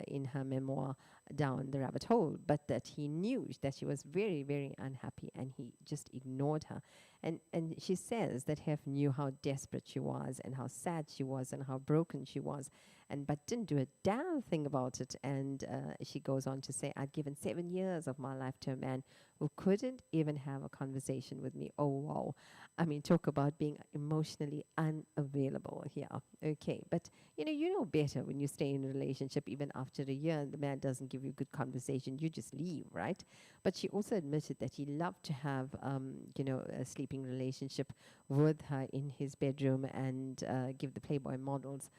in her memoir, Down the Rabbit Hole. But that he knew that she was very, very unhappy, and he just ignored her. And she says that Hef knew how desperate she was, and how sad she was, and how broken she was, but didn't do a damn thing about it. And she goes on to say, I'd given 7 years of my life to a man who couldn't even have a conversation with me. Oh, wow. I mean, talk about being emotionally unavailable here. Okay, but you know better when you stay in a relationship, even after a year, and the man doesn't give you good conversation, you just leave, right? But she also admitted that he loved to have, you know, a sleeping relationship with her in his bedroom, and give the Playboy models,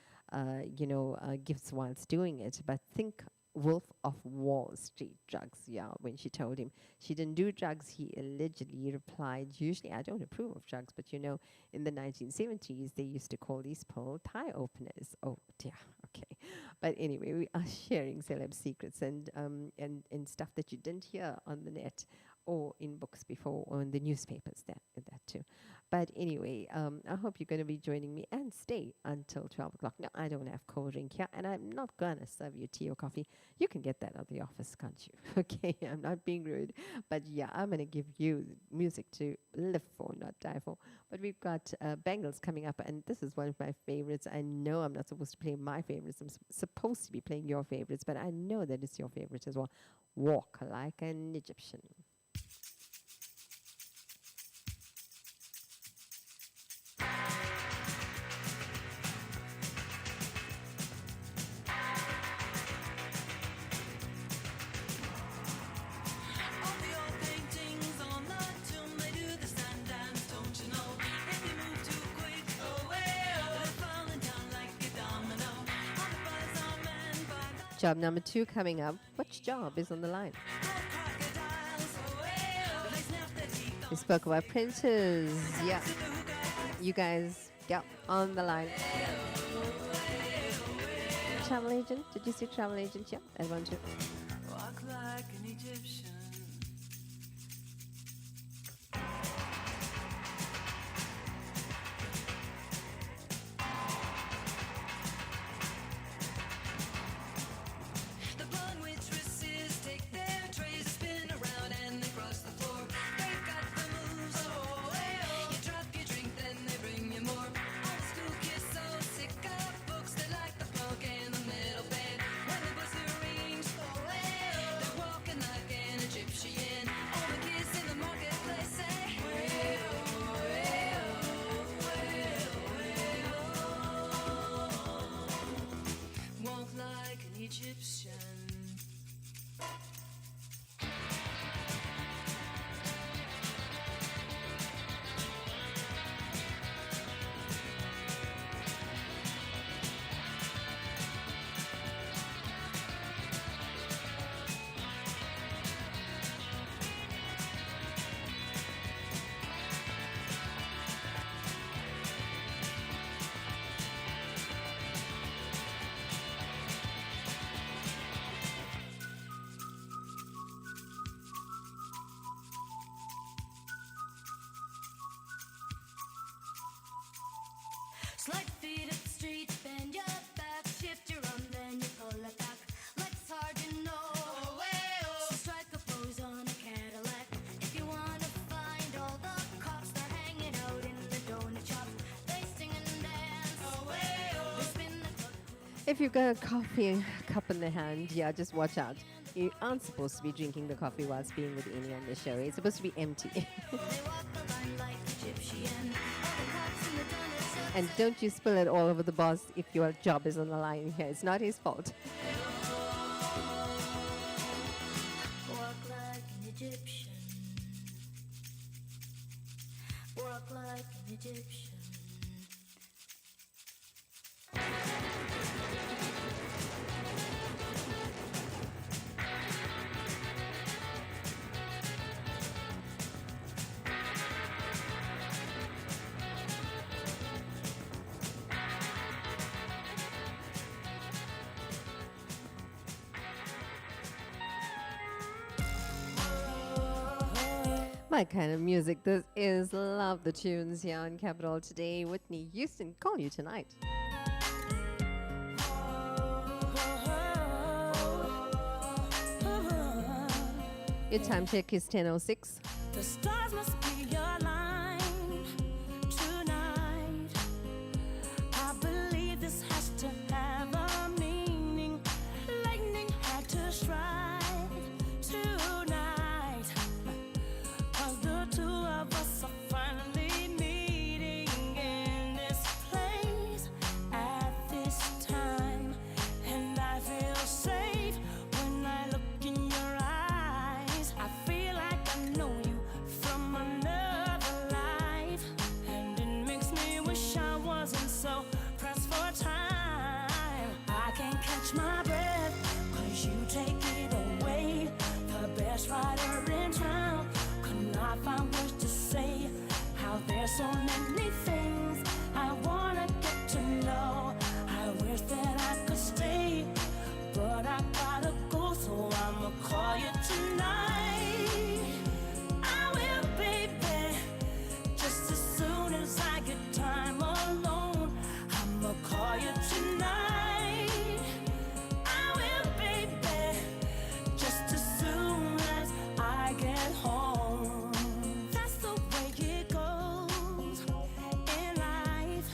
you know, gifts whilst doing it. But think Wolf of Wall Street drugs. Yeah, when she told him she didn't do drugs, he allegedly replied, usually I don't approve of drugs, but you know, in the 1970s, they used to call these pearl tie openers. Oh dear, okay. But anyway, we are sharing celeb secrets and stuff that you didn't hear on the net or in books before, or in the newspapers, that too. But anyway, I hope you're going to be joining me and stay until 12 o'clock. Now, I don't have cold drink here, and I'm not going to serve you tea or coffee. You can get that at the office, can't you? Okay, I'm not being rude. But yeah, I'm going to give you music to live for, not die for. But we've got Bangles coming up, and this is one of my favorites. I know I'm not supposed to play my favorites. I'm supposed to be playing your favorites, but I know that it's your favorite as well. Walk Like an Egyptian. Job number 2 coming up. Which job is on the line? We spoke about printers. Yeah. You guys, yeah, on the line. Travel agent. Did you see travel agent? Yeah, I want to. Walk like an Egyptian. feet up the street, bend your back, shift your arm, then you pull it back. Like it's hard to know. So strike a pose on a Cadillac. If you wanna find all the cops, they're hanging out in the donut shop. They sing and dance. They spin the top. If you've got a coffee cup in the hand, yeah, just watch out. You aren't supposed to be drinking the coffee whilst being with Amy on the show. It's supposed to be empty. They walk the line like Egyptian. All the cops in the donut shop. And don't you spill it all over the boss if your job is on the line here. It's not his fault. Walk like an Egyptian. Walk like an Egyptian. My kind of music. This is Love the Tunes here on Capital today. Whitney Houston, call you tonight. Your time check is 10:06. The stars must be aligned tonight. I believe this has to have a meaning. Lightning had to strike tonight. 'Cause the two of us are finally meeting in this place at this time. And I feel safe when I look in your eyes. I feel like I know you from another life. And it makes me wish I wasn't so pressed for time. I can't catch my breath, 'cause you take it away. The best writer in town could not find words to say. How there's so many things I wanna get to know. I wish that I could stay, but I gotta go, so I'ma call you tonight. I will, baby, just as soon as I get time alone. I'ma call you tonight. I will, baby, just as soon as I get home. That's the way it goes in life.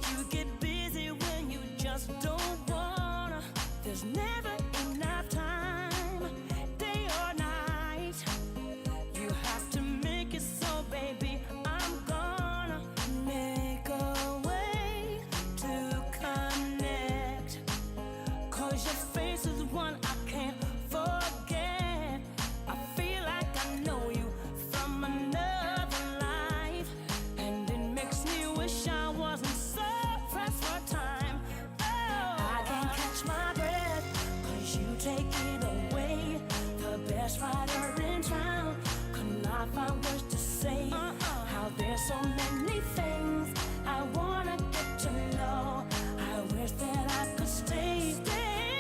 You get busy when you just don't wanna. There's never enough time, day or night. You have to make it so, baby. I'm gonna make a way to connect. 'Cause your face is one I can't forget. I feel like I know you from another life. And it makes me wish I wasn't so pressed for time. Oh, I can't catch my breath, 'cause you take it away. The best writer in town could not find words to say. How there's so many things I wanna get to know. I wish that I could stay,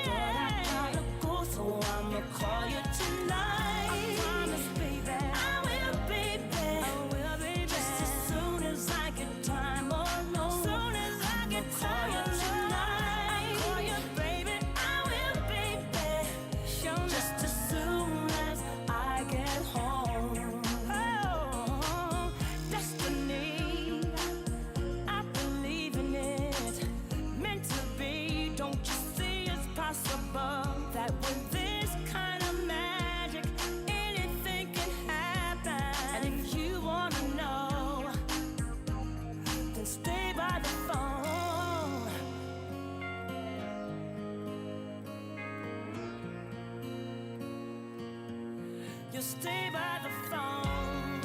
but I gotta go, so I'ma call you tonight. I promise, baby, I will, baby, just as soon as I get time alone. Soon as I get time tonight, call you, baby, I will, baby, just as soon as I get home. Oh, destiny, I believe in it. Meant to be, don't you see it's possible that with this kind of magic, anything can happen. And if you wanna know, then stay by the phone. You stay by the phone.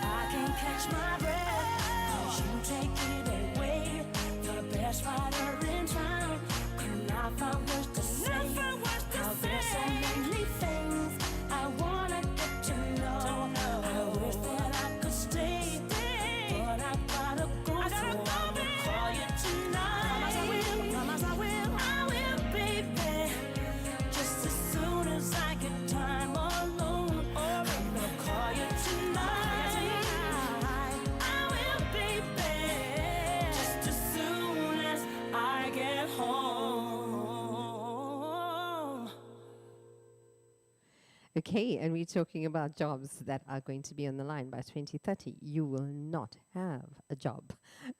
I can't catch my breath, 'cause you take it away. The best writer in town could not find words to say. How there's so many things I wanna get to know. I wish that I could stay, but I gotta go, so I'ma call you tonight. Promise I will, I will, baby, just as soon as I get time alone. Okay, and we're talking about jobs that are going to be on the line by 2030. You will not have a job.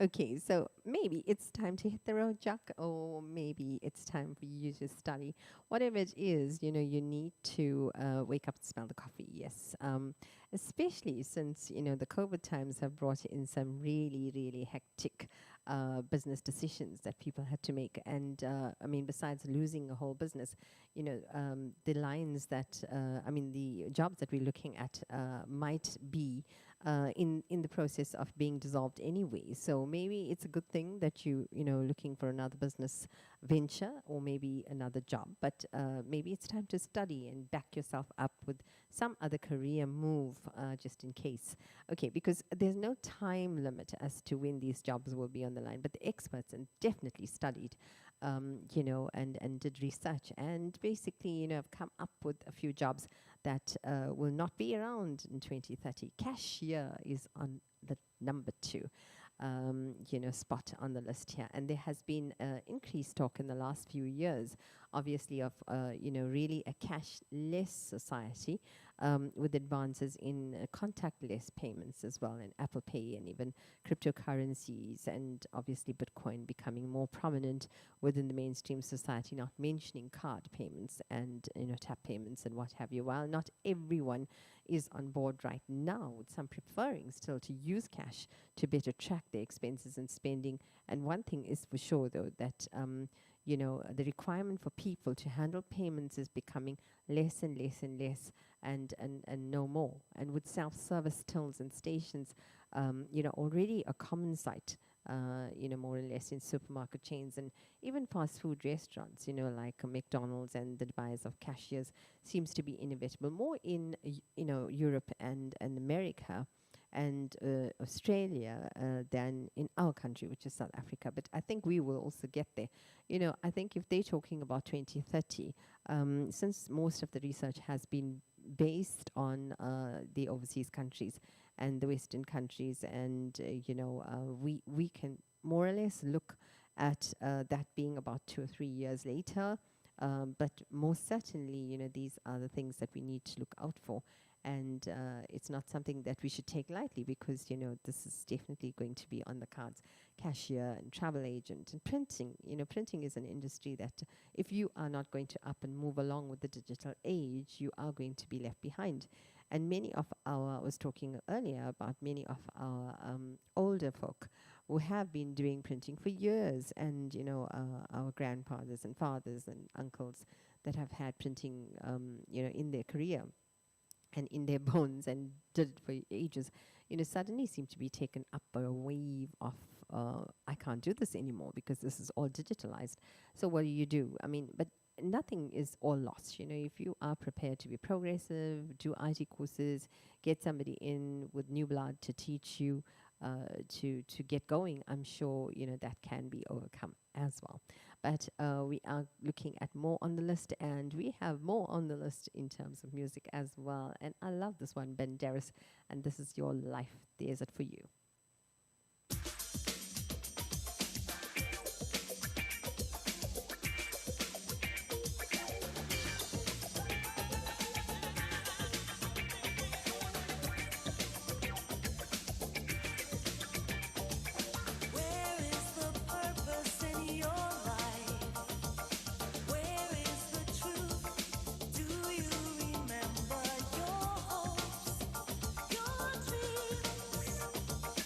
Okay, so maybe it's time to hit the road, Jack, or maybe it's time for you to study. Whatever it is, you need to wake up and smell the coffee, yes. Especially since, the COVID times have brought in some really, really hectic business decisions that people had to make. And besides losing a whole business, the lines that, the jobs that we're looking at might be in the process of being dissolved anyway. So maybe it's a good thing that looking for another business venture or maybe another job. But maybe it's time to study and back yourself up with some other career move just in case. Okay, because there's no time limit as to when these jobs will be on the line. But the experts and definitely studied, and did research and basically, have come up with a few jobs that will not be around in 2030. Cashier is on the number 2. Spot on the list here. And there has been increased talk in the last few years, obviously, of, really a cashless society with advances in contactless payments as well, and Apple Pay and even cryptocurrencies, and obviously Bitcoin becoming more prominent within the mainstream society, not mentioning card payments and, tap payments and what have you. While not everyone is on board right now, with some preferring still to use cash to better track their expenses and spending. And one thing is for sure, though, that the requirement for people to handle payments is becoming less and less and less, and no more. And with self-service tills and stations, already a common sight, more or less in supermarket chains and even fast food restaurants, like McDonald's, and the demise of cashiers seems to be inevitable more in, Europe and America and Australia than in our country, which is South Africa. But I think we will also get there. I think if they're talking about 2030, since most of the research has been based on the overseas countries and the Western countries, and we can more or less look at that being about 2 or 3 years later. But most certainly, these are the things that we need to look out for. And it's not something that we should take lightly, because, this is definitely going to be on the cards. Cashier and travel agent and printing. Printing is an industry that if you are not going to up and move along with the digital age, you are going to be left behind. And many of our, I was talking earlier about many of our older folk who have been doing printing for years, and, our grandfathers and fathers and uncles that have had printing, in their career and in their bones and did it for ages, suddenly seem to be taken up by a wave of, I can't do this anymore because this is all digitalized. So what do? But nothing is all lost. If you are prepared to be progressive, do IT courses, get somebody in with new blood to teach you, to get going, I'm sure, that can be overcome as well. But we are looking at more on the list, and we have more on the list in terms of music as well. And I love this one, Banderas, and This Is Your Life. There's it for you. Remember your hopes, your dreams.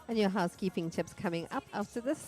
And your housekeeping tips coming up after this.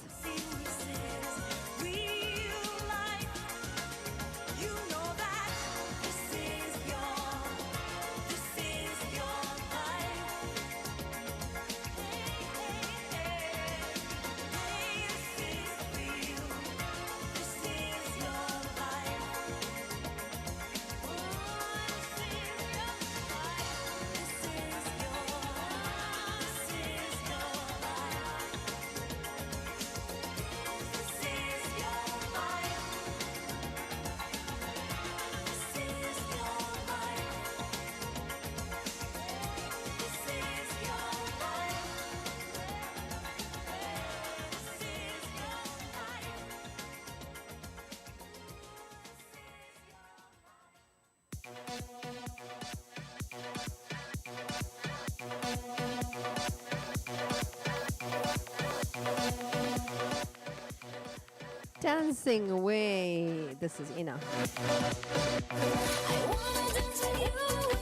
Dancing away. This is Ina.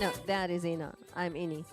No, that is Ina. I'm Ini.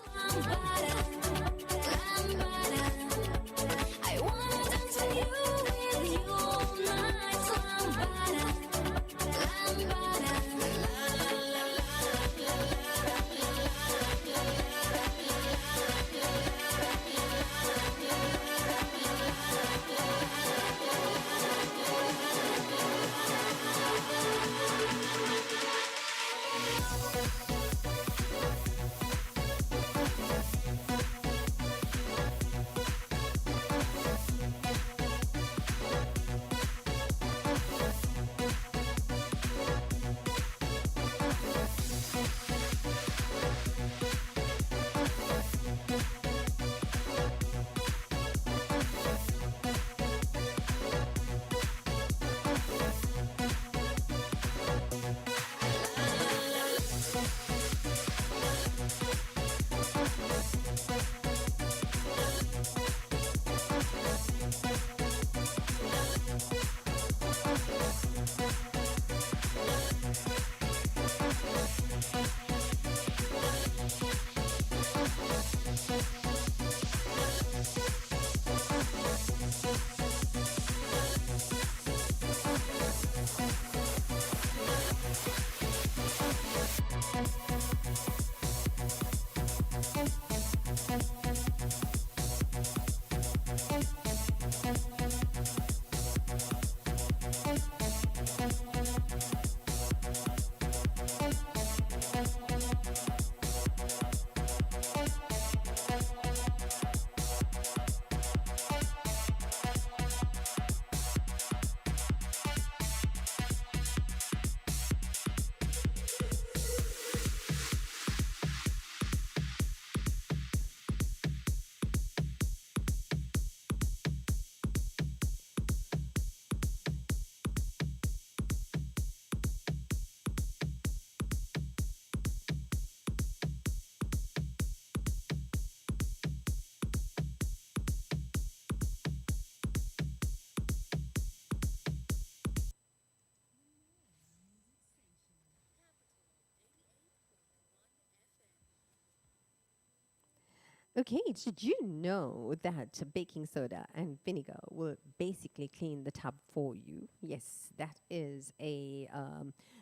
Okay, did you know that baking soda and vinegar will basically clean the tub for you? Yes, that is a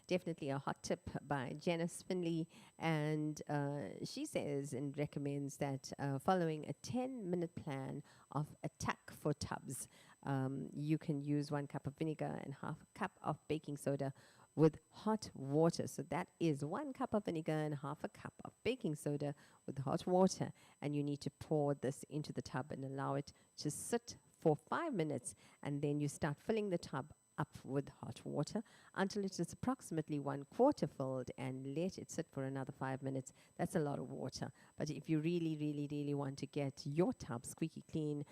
definitely a hot tip by Janice Finley, and she says and recommends that following a 10-minute plan of attack for tubs, you can use 1 cup of vinegar and half a cup of baking soda with hot water. So that is 1 cup of vinegar and half a cup of baking soda with hot water. And you need to pour this into the tub and allow it to sit for 5 minutes. And then you start filling the tub up with hot water until it is approximately 1/4 filled, and let it sit for another 5 minutes. That's a lot of water. But if you really, really, really want to get your tub squeaky clean,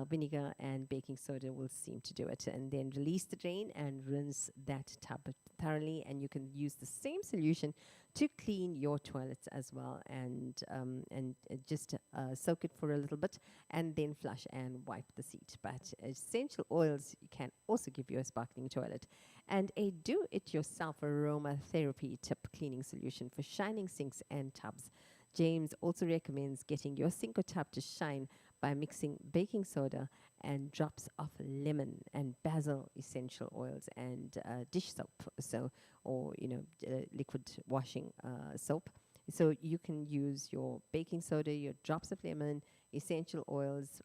vinegar and baking soda will seem to do it. And then release the drain and rinse that tub thoroughly, and you can use the same solution to clean your toilets as well, and just soak it for a little bit and then flush and wipe the seat. But essential oils can also give you a sparkling toilet. And a do-it-yourself aromatherapy tip cleaning solution for shining sinks and tubs. James also recommends getting your sink or tub to shine by mixing baking soda and drops of lemon and basil essential oils and dish soap, or liquid washing soap. So you can use your baking soda, your drops of lemon, essential oils,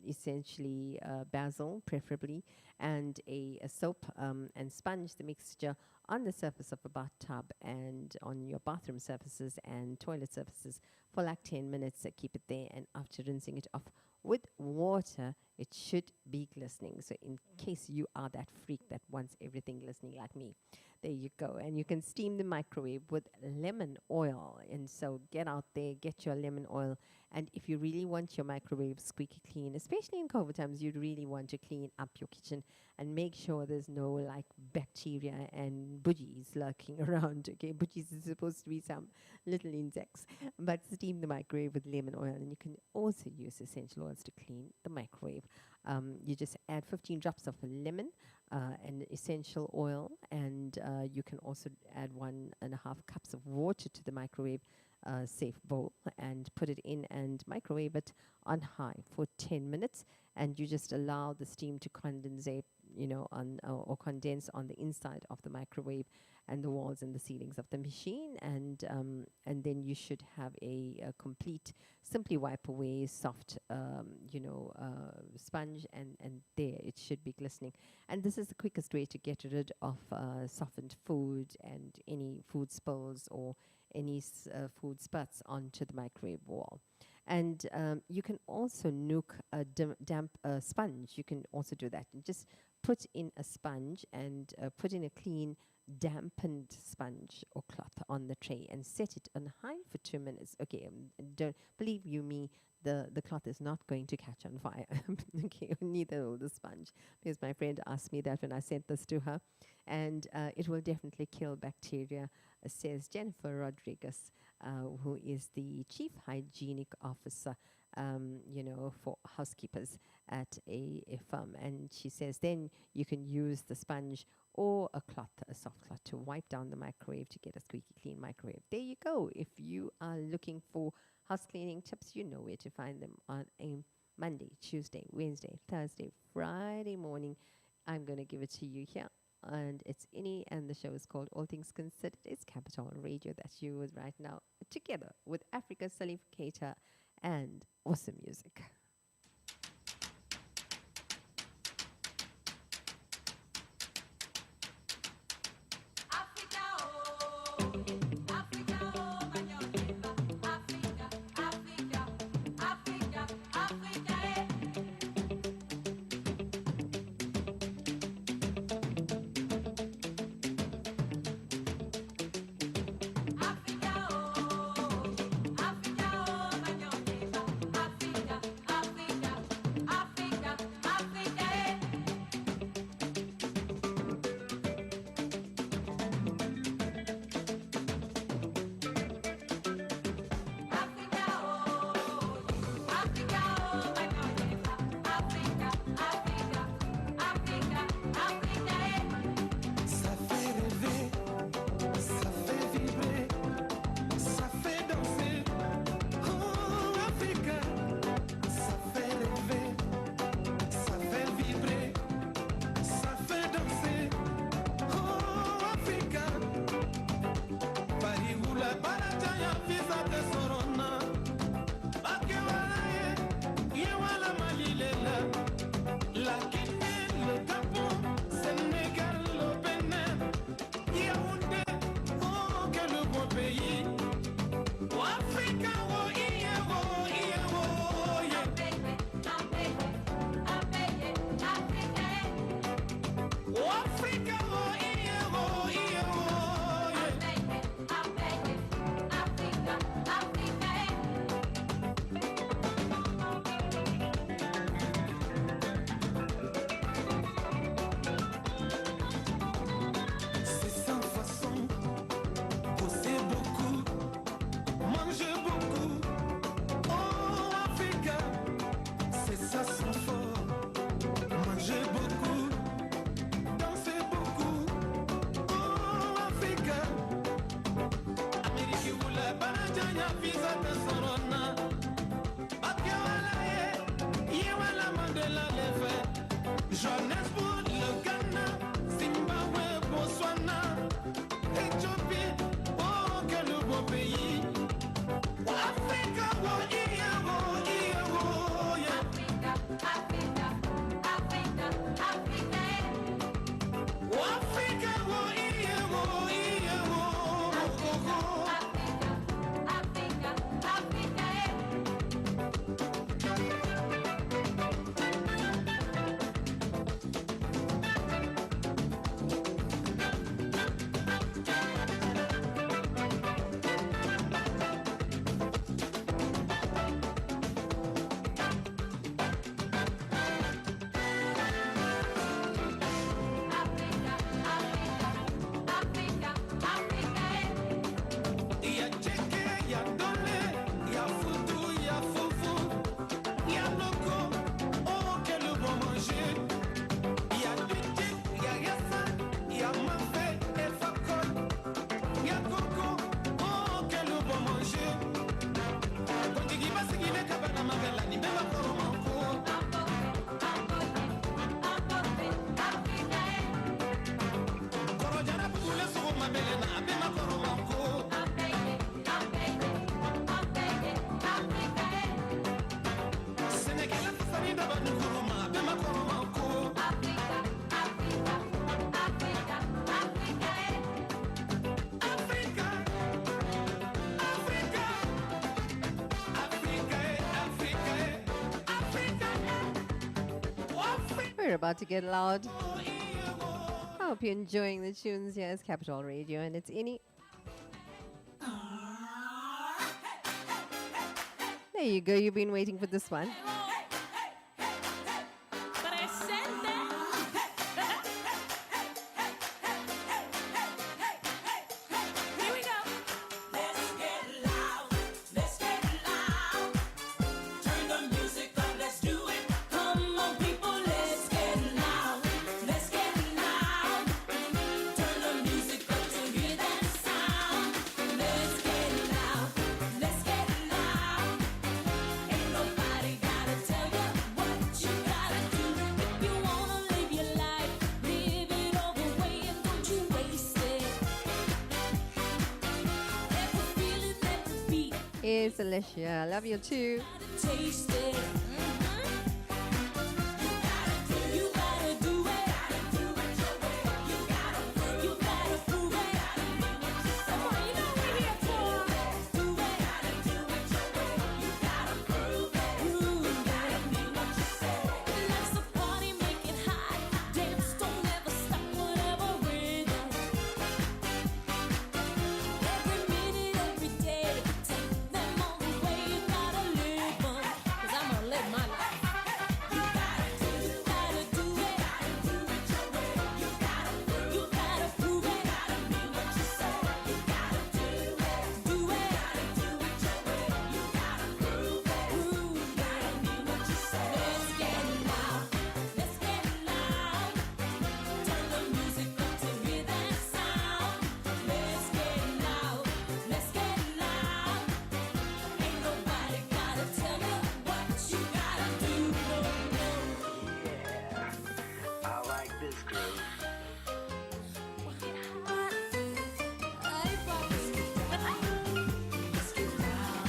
essentially basil preferably, and a soap and sponge the mixture on the surface of a bathtub and on your bathroom surfaces and toilet surfaces for like 10 minutes. Keep it there, and after rinsing it off with water, it should be glistening. So in case you are that freak that wants everything glistening like me, there you go. And you can steam the microwave with lemon oil. And so get out there, get your lemon oil. And if you really want your microwave squeaky clean, especially in COVID times, you really want to clean up your kitchen and make sure there's no like bacteria and budgies lurking around. Okay, budgies is supposed to be some little insects, but steam the microwave with lemon oil. And you can also use essential oils to clean the microwave. You just add 15 drops of lemon and essential oil, and you can also add 1.5 cups of water to the microwave safe bowl and put it in and microwave it on high for 10 minutes, and you just allow the steam to condensate, or condense on the inside of the microwave and the walls and the ceilings of the machine, and then you should have a complete simply wipe away soft sponge, and there it should be glistening. And this is the quickest way to get rid of softened food and any food spills or any food spurts onto the microwave wall. And you can also nuke a damp sponge. You can also do that. And just put in a sponge and put in a clean dampened sponge or cloth on the tray and set it on high for 2 minutes. Okay, don't believe you me, the cloth is not going to catch on fire. Okay, neither will the sponge, because my friend asked me that when I sent this to her, and it will definitely kill bacteria, says Jennifer Rodriguez, who is the Chief Hygienic Officer for housekeepers at a firm. And she says then you can use the sponge or a soft cloth to wipe down the microwave to get a squeaky clean microwave. There you go. If you are looking for house cleaning tips, you know where to find them on a Monday, Tuesday, Wednesday, Thursday, Friday morning. I'm going to give it to you here. And it's Inni, and the show is called All Things Considered. It's Capital Radio that you with right now, together with Africa Salif Keita and awesome music. Visa de Sorona, Bakiwalaye. Johannesburg, le Ghana, Zimbabwe, Botswana, Éthiopie, oh quel beau pays. Africa, oh yeah, oh yeah, oh yeah. Africa, Africa, Africa, Africa. Oh Africa, oh yeah, oh yeah, oh. Africa, Africa, Ya Tchèque, ya Dolé, ya Foutou, ya Foufou, ya Loco, oh quel bon manger. Ya Duty, ya Yassa, ya Mafé et Fakol, ya Coco, oh quel bon manger. Kotigi basigile kabana magala ni beba koromanko. Korojana bugule sugu mabele na abema koromanko. Sénégal fani daba nukuruma abema koromanko. Africa, Africa, Africa, Africa, Africa, Africa. We're about to get loud. I hope you're enjoying the tunes. Here is Capital Radio, and it's Ini. There you go. You've been waiting for this one. Here we go. Let's get loud. Let's get loud. Turn the music up. Let's do it. Come on, people. Let's get loud. Let's get loud. Turn the music up to hear that sound. Let's get loud. Let's get loud. Ain't nobody gotta tell you what you gotta do. If you wanna live your life, live it all the way and don't you waste it. Let the feeling, let the beat, It's Alicia. Love you too. taste it. You gotta do it. You gotta prove it. Come on, you know what we're here for. Do it. You gotta prove it. Let's the party, make it hot. Dance, don't never stop, whatever rhythm. Every minute, every day, take them all the way. You gotta live 'em. 'Cause I'ma live my life. You gotta do it. You gotta prove it. You gotta prove it. What you say. You gotta do it. Do it. You gotta prove it. What you say. Let's get loud. Let's get loud. Turn the music up to hear that sound. Let's get loud. Let's get loud. Ain't nobody gotta tell you what you gotta do. No, no. I like this groove. Hey, folks. Let's get loud.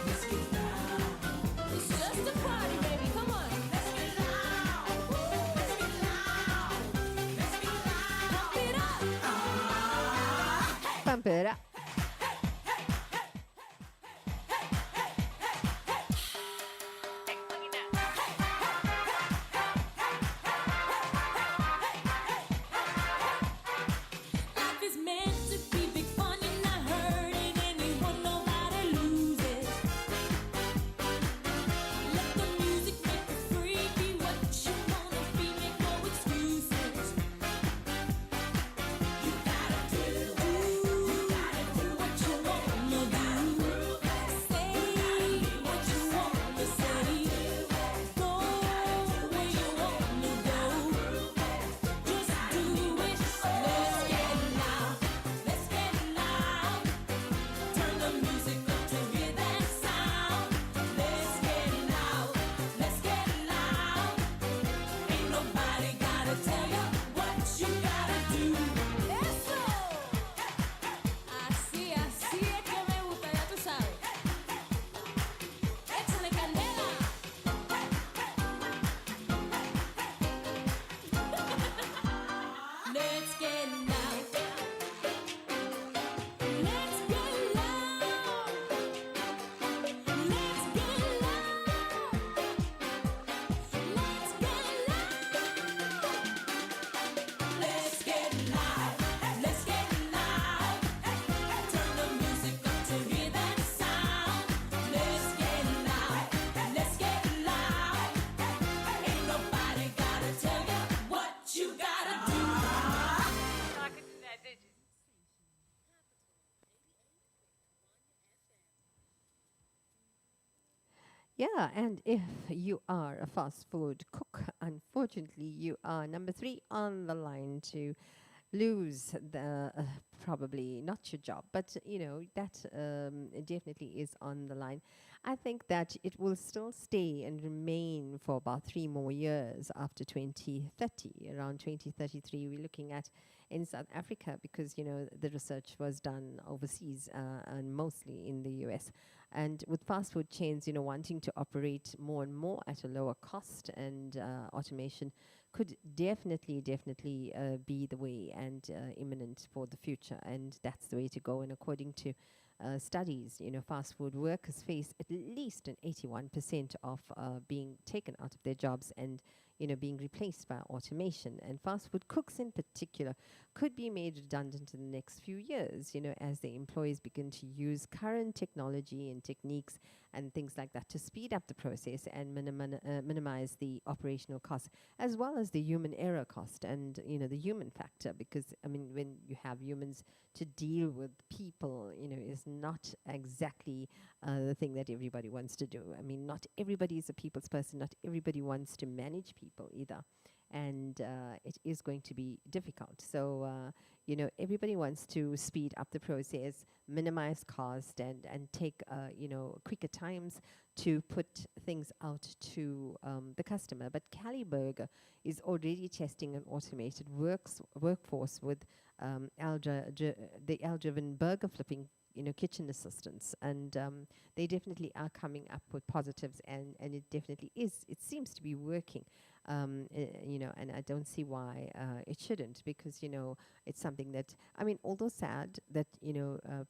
Let's get loud. It's just a party, baby. Come on. Let's get loud. Let's get loud. Let's get loud. Pump it up. Pump it up. Life is meant to be big fun. You're not hurting anyone. Nobody loses. Let the music make you free. Be what you wanna be. Make no excuses. You gotta do it. You gotta Yeah, and if you are a fast food cook, unfortunately, you are number 3 on the line to lose the probably not your job, but that definitely is on the line. I think that it will still stay and remain for about 3 more years after 2030. Around 2033, we're looking at in South Africa, because the research was done overseas and mostly in the US. And with fast food chains, wanting to operate more and more at a lower cost, and automation could definitely be the way and imminent for the future, and that's the way to go. And according to studies, fast food workers face at least an 81% of being taken out of their jobs and being replaced by automation. And fast food cooks in particular could be made redundant in the next few years, as the employees begin to use current technology and techniques and things like that to speed up the process and minimize the operational costs, as well as the human error cost and the human factor. Because when you have humans to deal with, people is not exactly the thing that everybody wants to do. Not everybody is a people's person, not everybody wants to manage people either, and it is going to be difficult. So everybody wants to speed up the process, minimize cost, and take quicker times to put things out to the customer. But Caliburger is already testing an automated workforce with the L-driven burger flipping kitchen assistants, and they definitely are coming up with positives, and it definitely is. It seems to be working, and I don't see why it shouldn't, because it's something that, although sad that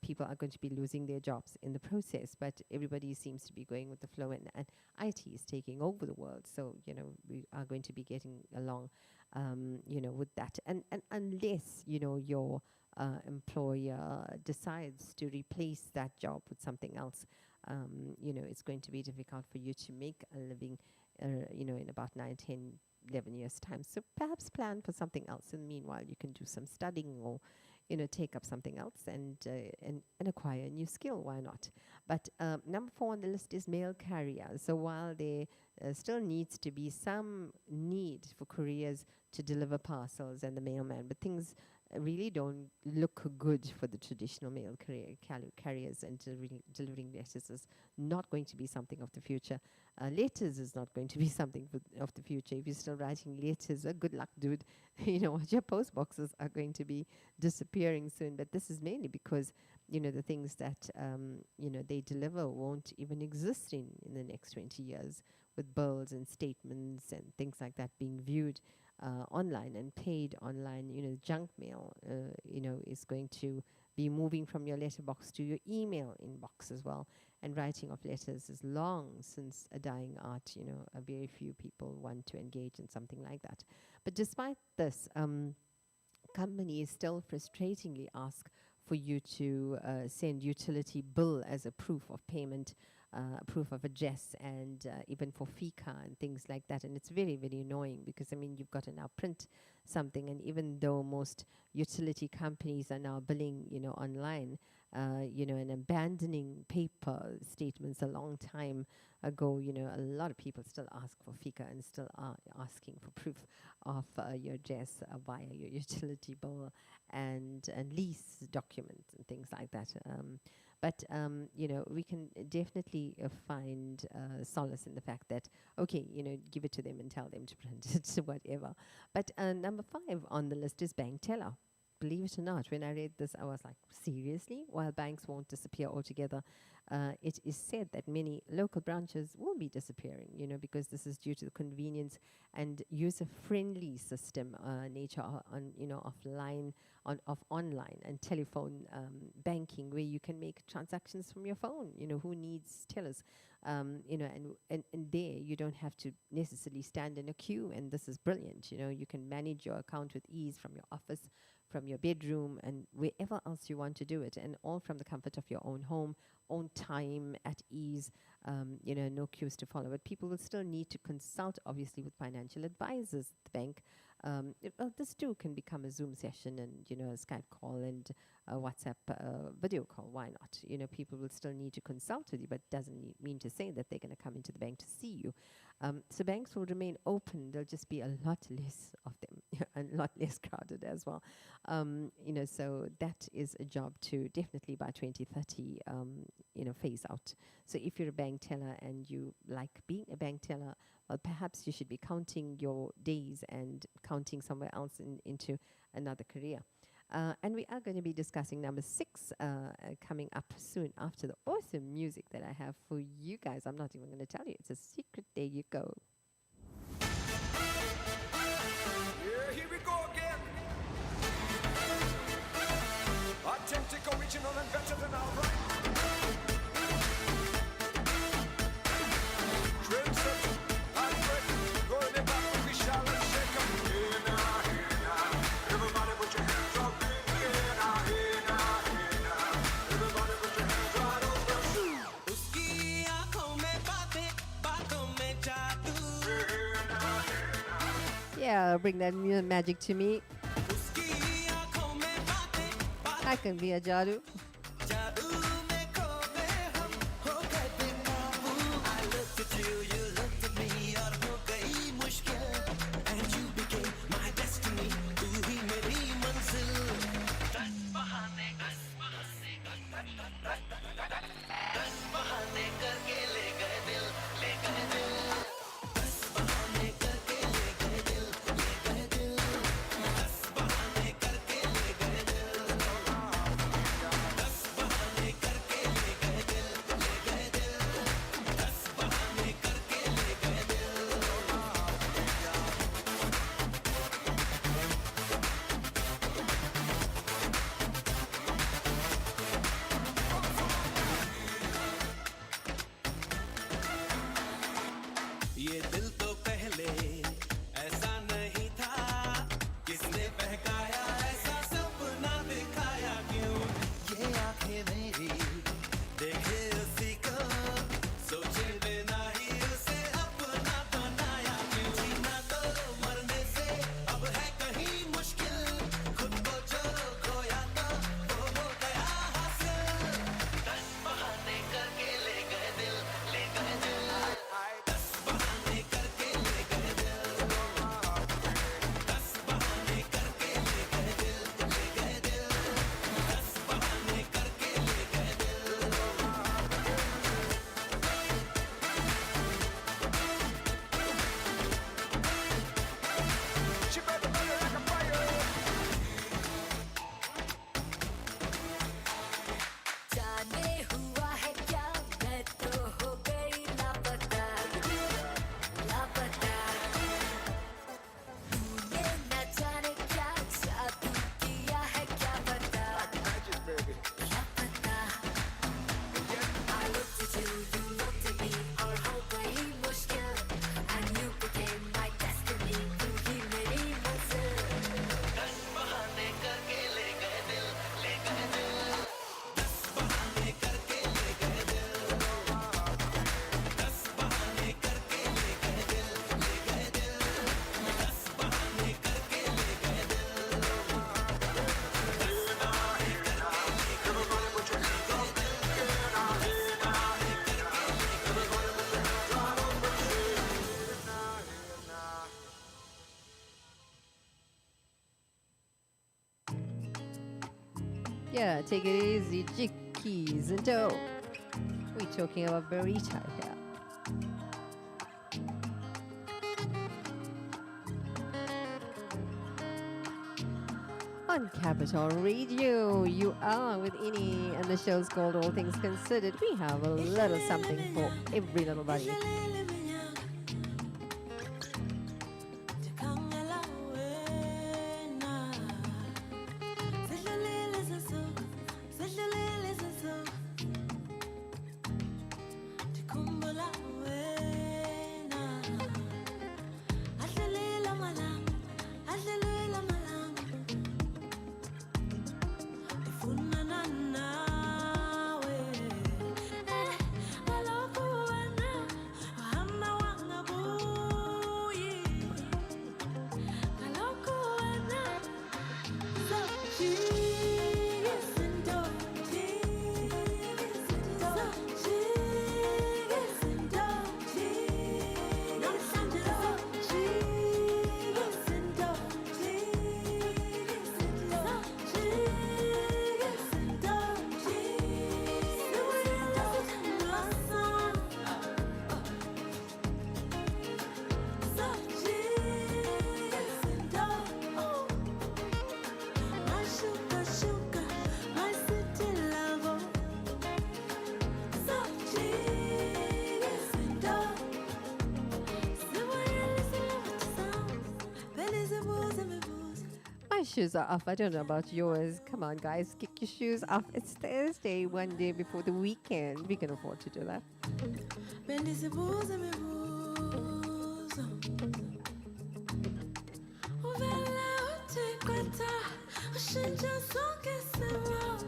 people are going to be losing their jobs in the process, but everybody seems to be going with the flow, and IT is taking over the world, so we are going to be getting along with that, and unless your employer decides to replace that job with something else, it's going to be difficult for you to make a living, in about 9, 10, 11 years' time. So perhaps plan for something else. And meanwhile, you can do some studying, or take up something else and acquire a new skill. Why not? But number 4 on the list is mail carriers. So while there still needs to be some need for couriers to deliver parcels and the mailman, but things really don't look good for the traditional mail carriers, and delivering letters is not going to be something of the future. Letters is not going to be something of the future. If you're still writing letters, good luck, dude. Your post boxes are going to be disappearing soon. But this is mainly because the things that they deliver won't even exist in the next 20 years, with bills and statements and things like that being viewed online and paid online. Junk mail is going to be moving from your letterbox to your email inbox as well. And writing of letters is long since a dying art. A very few people want to engage in something like that. But despite this, companies still frustratingly ask for you to send utility bill as a proof of payment, proof of address, and even for FICA and things like that. And it's very, very annoying, because you've got to now print something, and even though most utility companies are now billing online, and abandoning paper statements a long time ago, a lot of people still ask for FICA and still are asking for proof of your address via your utility bill and lease documents and things like that. But we can definitely find solace in the fact that, okay, give it to them and tell them to print it, whatever. But number 5 on the list is bank teller. Believe it or not, when I read this, I was like, seriously? While banks won't disappear altogether, it is said that many local branches will be disappearing, because this is due to the convenience and user-friendly system nature of online and telephone banking, where you can make transactions from your phone. Who needs tellers? And there you don't have to necessarily stand in a queue, and this is brilliant. You can manage your account with ease from your office, from your bedroom, and wherever else you want to do it, and all from the comfort of your own home, own time, at ease, no queues to follow. But people will still need to consult, obviously, with financial advisors at the bank. This too can become a Zoom session and, a Skype call and a WhatsApp video call. Why not? You know, people will still need to consult with you, but doesn't mean to say that they're going to come into the bank to see you. So banks will remain open. There'll just be a lot less of them, and a lot less crowded as well. You know, so that is a job to definitely by 2030, you know, phase out. So if you're a bank teller and you like being a bank teller, well, perhaps you should be counting your days and counting somewhere else into another career. And we are going to be discussing number 6 coming up soon after the awesome music that I have for you guys. I'm not even going to tell you. It's a secret. There you go. Yeah, here we go again. Authentic, original, and better than all right. Trendsetter, Alfred, go in the back, we shall and shake 'em. Hey, nah, hey, nah. Everybody put your hands up in the air, nah, hey, nah, hey, nah. Everybody put your hands right over. उसकी आँखों में बातें, बातों में जादू. Yeah, bring that magic to me. उसकी आँखों में बातें, I can be a jadoo. जादू में खो गए हम, हो गए बेकाबू. I looked at you, you looked at me, और हो गई मुश्किल. And you became my destiny, तू ही मेरी मंजिल. दस बहाने करके ले गए दिल, ले गए दिल. दस बहाने करके ले गए दिल, ले गए दिल. दस बहाने करके ले गए दिल. दस बहाने करके ले गए दिल, ले गए दिल. दस बहाने करके ले गए दिल. ये दिल तो पहले ऐसा नहीं था, किसने बहकाया ऐसा सपना दिखाया क्यों? ये आंखें मेरी देखे उसी को, सोचे बिना ही उसे अपना बनाया क्यों? जीना तो मरने से अब है कहीं मुश्किल, खुद को जो खोया तो वो हो गया हासिल. दस बहाने करके ले गए दिल, ले गए दिल. दस बहाने करके ले गए दिल. दस बहाने करके ले गए दिल, ले गए दिल. दस बहाने करके ले गए दिल. She better burn it like a fire. जाने हुआ है क्या, मैं तो हो गई लापता, लापता. तूने न जाने क्या जादू किया है, क्या पता, लापता. I looked at you, you looked at me, और हो गई मुश्किल. And you became my destiny, तू ही मेरी मंजिल. दस बहाने करके ले गए दिल, ले गए दिल. दस बहाने करके ले गए दिल. दस बहाने करके ले गए दिल, ले गए दिल. दस बहाने करके ले गए दिल. Everybody put your hands up in the air, nah, hey, nah, hey, nah. Yeah, take it easy, Jickies and dough. We're talking about burrito here. On Capital Radio, you are with Ini, and the show's called All Things Considered. We have a little something for every little buddy. Nawe, alokuwa na shoes are off. I don't know about yours. Come on, guys, kick your shoes off. It's Thursday, one day before the weekend. We can afford to do that. Bendizibuze mibuzo Uvela uthi kwetha ushintsha sonke isimo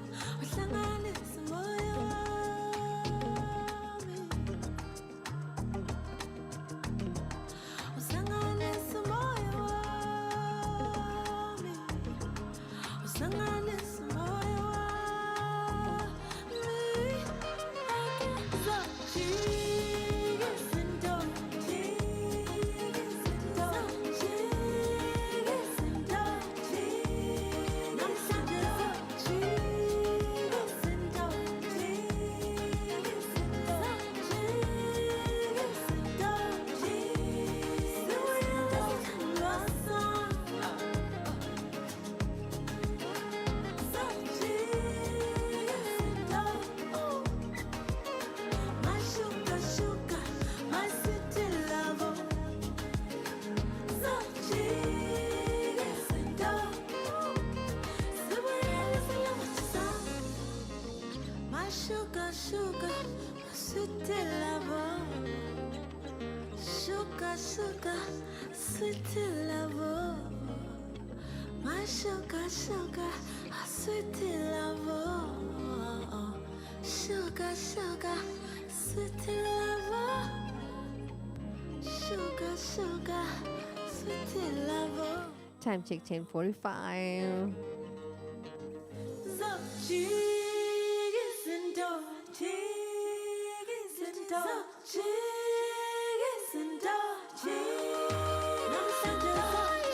uhlanganisa umoya wami uhlanganisa umoya wami uhlanganisa umoya wami My sugar, sugar, my city lover. So cheese and dough. My sugar, sugar, my city lover. Sugar, sugar, city lover. My sugar, sugar, city lover. Sugar, sugar, city lover. Sugar, sugar, city lover. Time check 10:45. So cheese and dough, cheese and dough, cheese and dough, cheese. I'm such a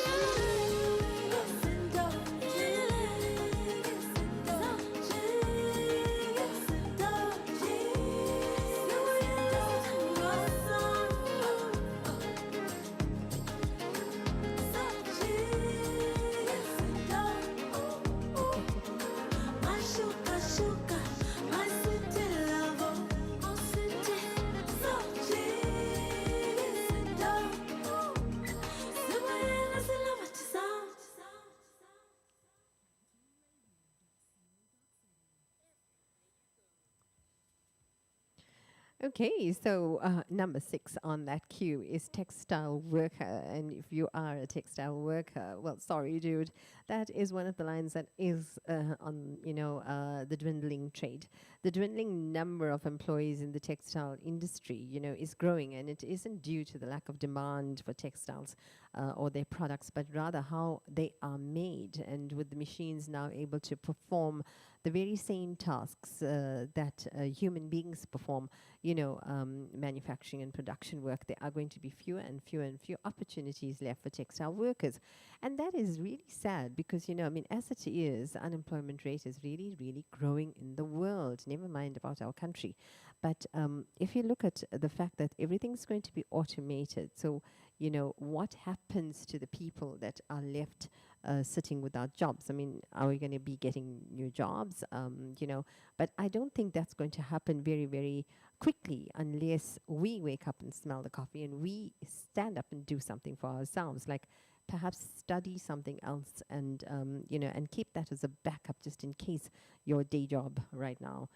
cheese and dough, cheese and dough, cheese and dough, cheese. So cheese and dough. My sugar, sugar, my city lover. Oh, city, so cheese and dough. So my endless love at your sound. Okay, so number 6 on that queue is textile worker. And if you are a textile worker, well, sorry, dude, that is one of the lines that is on, the dwindling trade. The dwindling number of employees in the textile industry, is growing, and it isn't due to the lack of demand for textiles or their products, but rather how they are made. And with the machines now able to perform the very same tasks that human beings perform, manufacturing and production work, there are going to be fewer and fewer and fewer opportunities left for textile workers. And that is really sad because, as it is, unemployment rate is really, really growing in the world, never mind about our country. But if you look at the fact that everything's going to be automated, so, what happens to the people that are left sitting without jobs? I mean, are we going to be getting new jobs? But I don't think that's going to happen very, very quickly unless we wake up and smell the coffee and we stand up and do something for ourselves, like perhaps study something else and, and keep that as a backup just in case your day job right now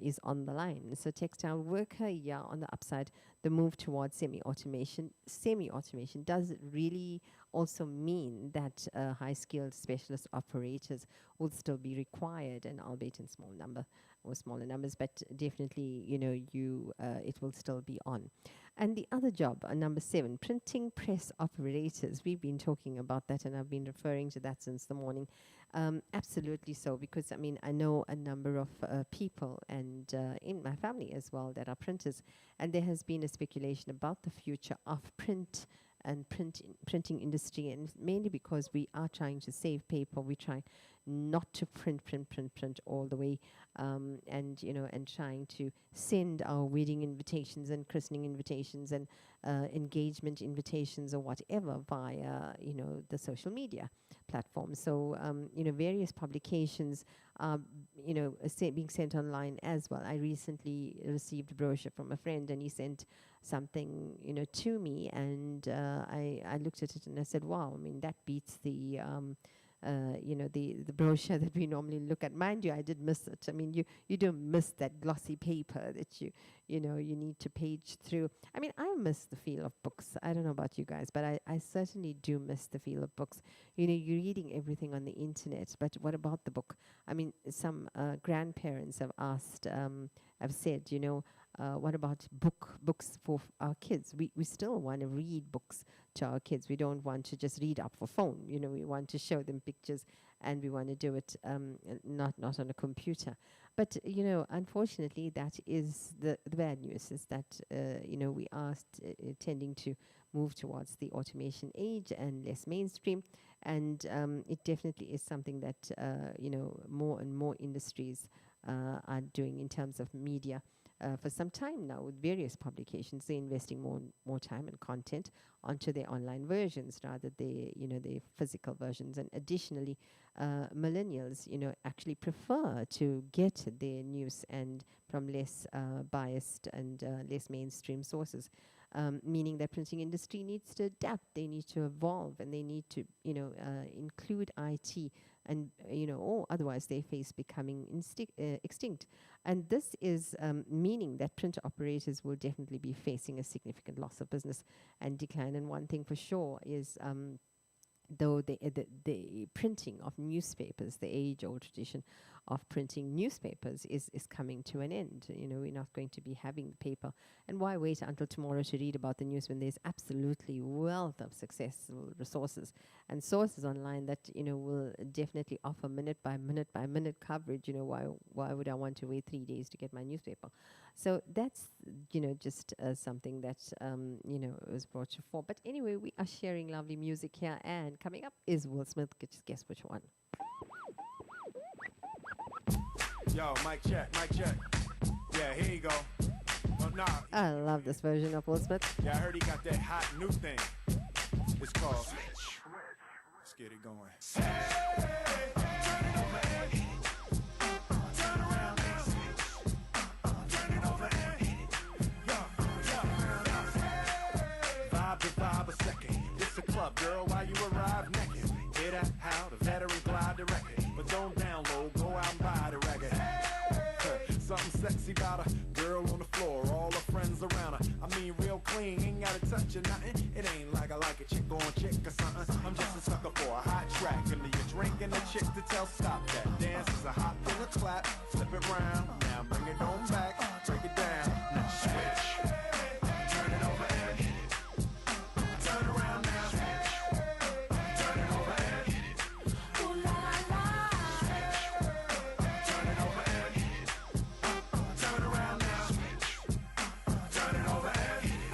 is on the line. So textile worker, on the upside, the move towards semi-automation. Semi-automation does really also mean that high-skilled specialist operators will still be required, and albeit in small number or smaller numbers, but definitely, it will still be on. And the other job, number 7, printing press operators. We've been talking about that, and I've been referring to that since the morning. Absolutely so, because I know a number of people and in my family as well that are printers, and there has been a speculation about the future of print and printing industry, and mainly because we are trying to save paper. We try not to print all the way, and trying to send our wedding invitations and christening invitations and engagement invitations or whatever via, the social media platforms. So, various publications are, being sent online as well. I recently received a brochure from a friend, and he sent something, to me, and I looked at it and I said, wow, that beats the the brochure that we normally look at. Mind you, I did miss it. I mean, you don't miss that glossy paper that you need to page through. I mean, I miss the feel of books. I don't know about you guys, but I certainly do miss the feel of books. You're reading everything on the internet, but what about the book? I mean, some grandparents have asked, have said, what about books for our kids? We still want to read books to our kids. We don't want to just read up for phone. We want to show them pictures, and we want to do it not on a computer. But unfortunately, that is the bad news. Is that we are tending to move towards the automation age and less mainstream, and it definitely is something that more and more industries are doing in terms of media. For some time now, with various publications, they're investing more time and content onto their online versions rather than their physical versions. And additionally, millennials, actually prefer to get their news and from less biased and less mainstream sources. Meaning that printing industry needs to adapt, they need to evolve, and they need to, include IT, and or otherwise they face becoming extinct. And this is meaning that print operators will definitely be facing a significant loss of business and decline. And one thing for sure is, though the printing of newspapers, the age-old tradition of printing newspapers is coming to an end. We're not going to be having the paper. And why wait until tomorrow to read about the news when there's absolutely wealth of successful resources and sources online that, will definitely offer minute by minute coverage. Why would I want to wait 3 days to get my newspaper? So that's, just something that, was brought to fore. But anyway, we are sharing lovely music here, and coming up is Will Smith. Just guess which one. Yo, mic check. Yeah, here you go. Nah. I love this version of Will Smith. Yeah, I heard he got that hot new thing. It's called Switch. Let's get it going. Hey, turn it over and hit it. Turn around and switch. Turn it over and hit it. Yo. Vibe a second. It's a club, girl, while you arrive naked. Hear that? How the veteran glide the record. But don't download, go out and buy the record. Something sexy about a girl on the floor, all her friends around her. I mean, real clean, ain't gotta touch or nothing. It ain't like I like a chick on chick or something. I'm just a sucker for a hot track. And you're drinking a chick to tell stop that. Dance is a hop and a clap, flip it round. Now bring it on back, break it down. Now switch. Turn it over and hit it. Turn around now. Turn it over and hit it. Ooh la la. Turn it over and hit it. Turn around now. Turn it over and hit it.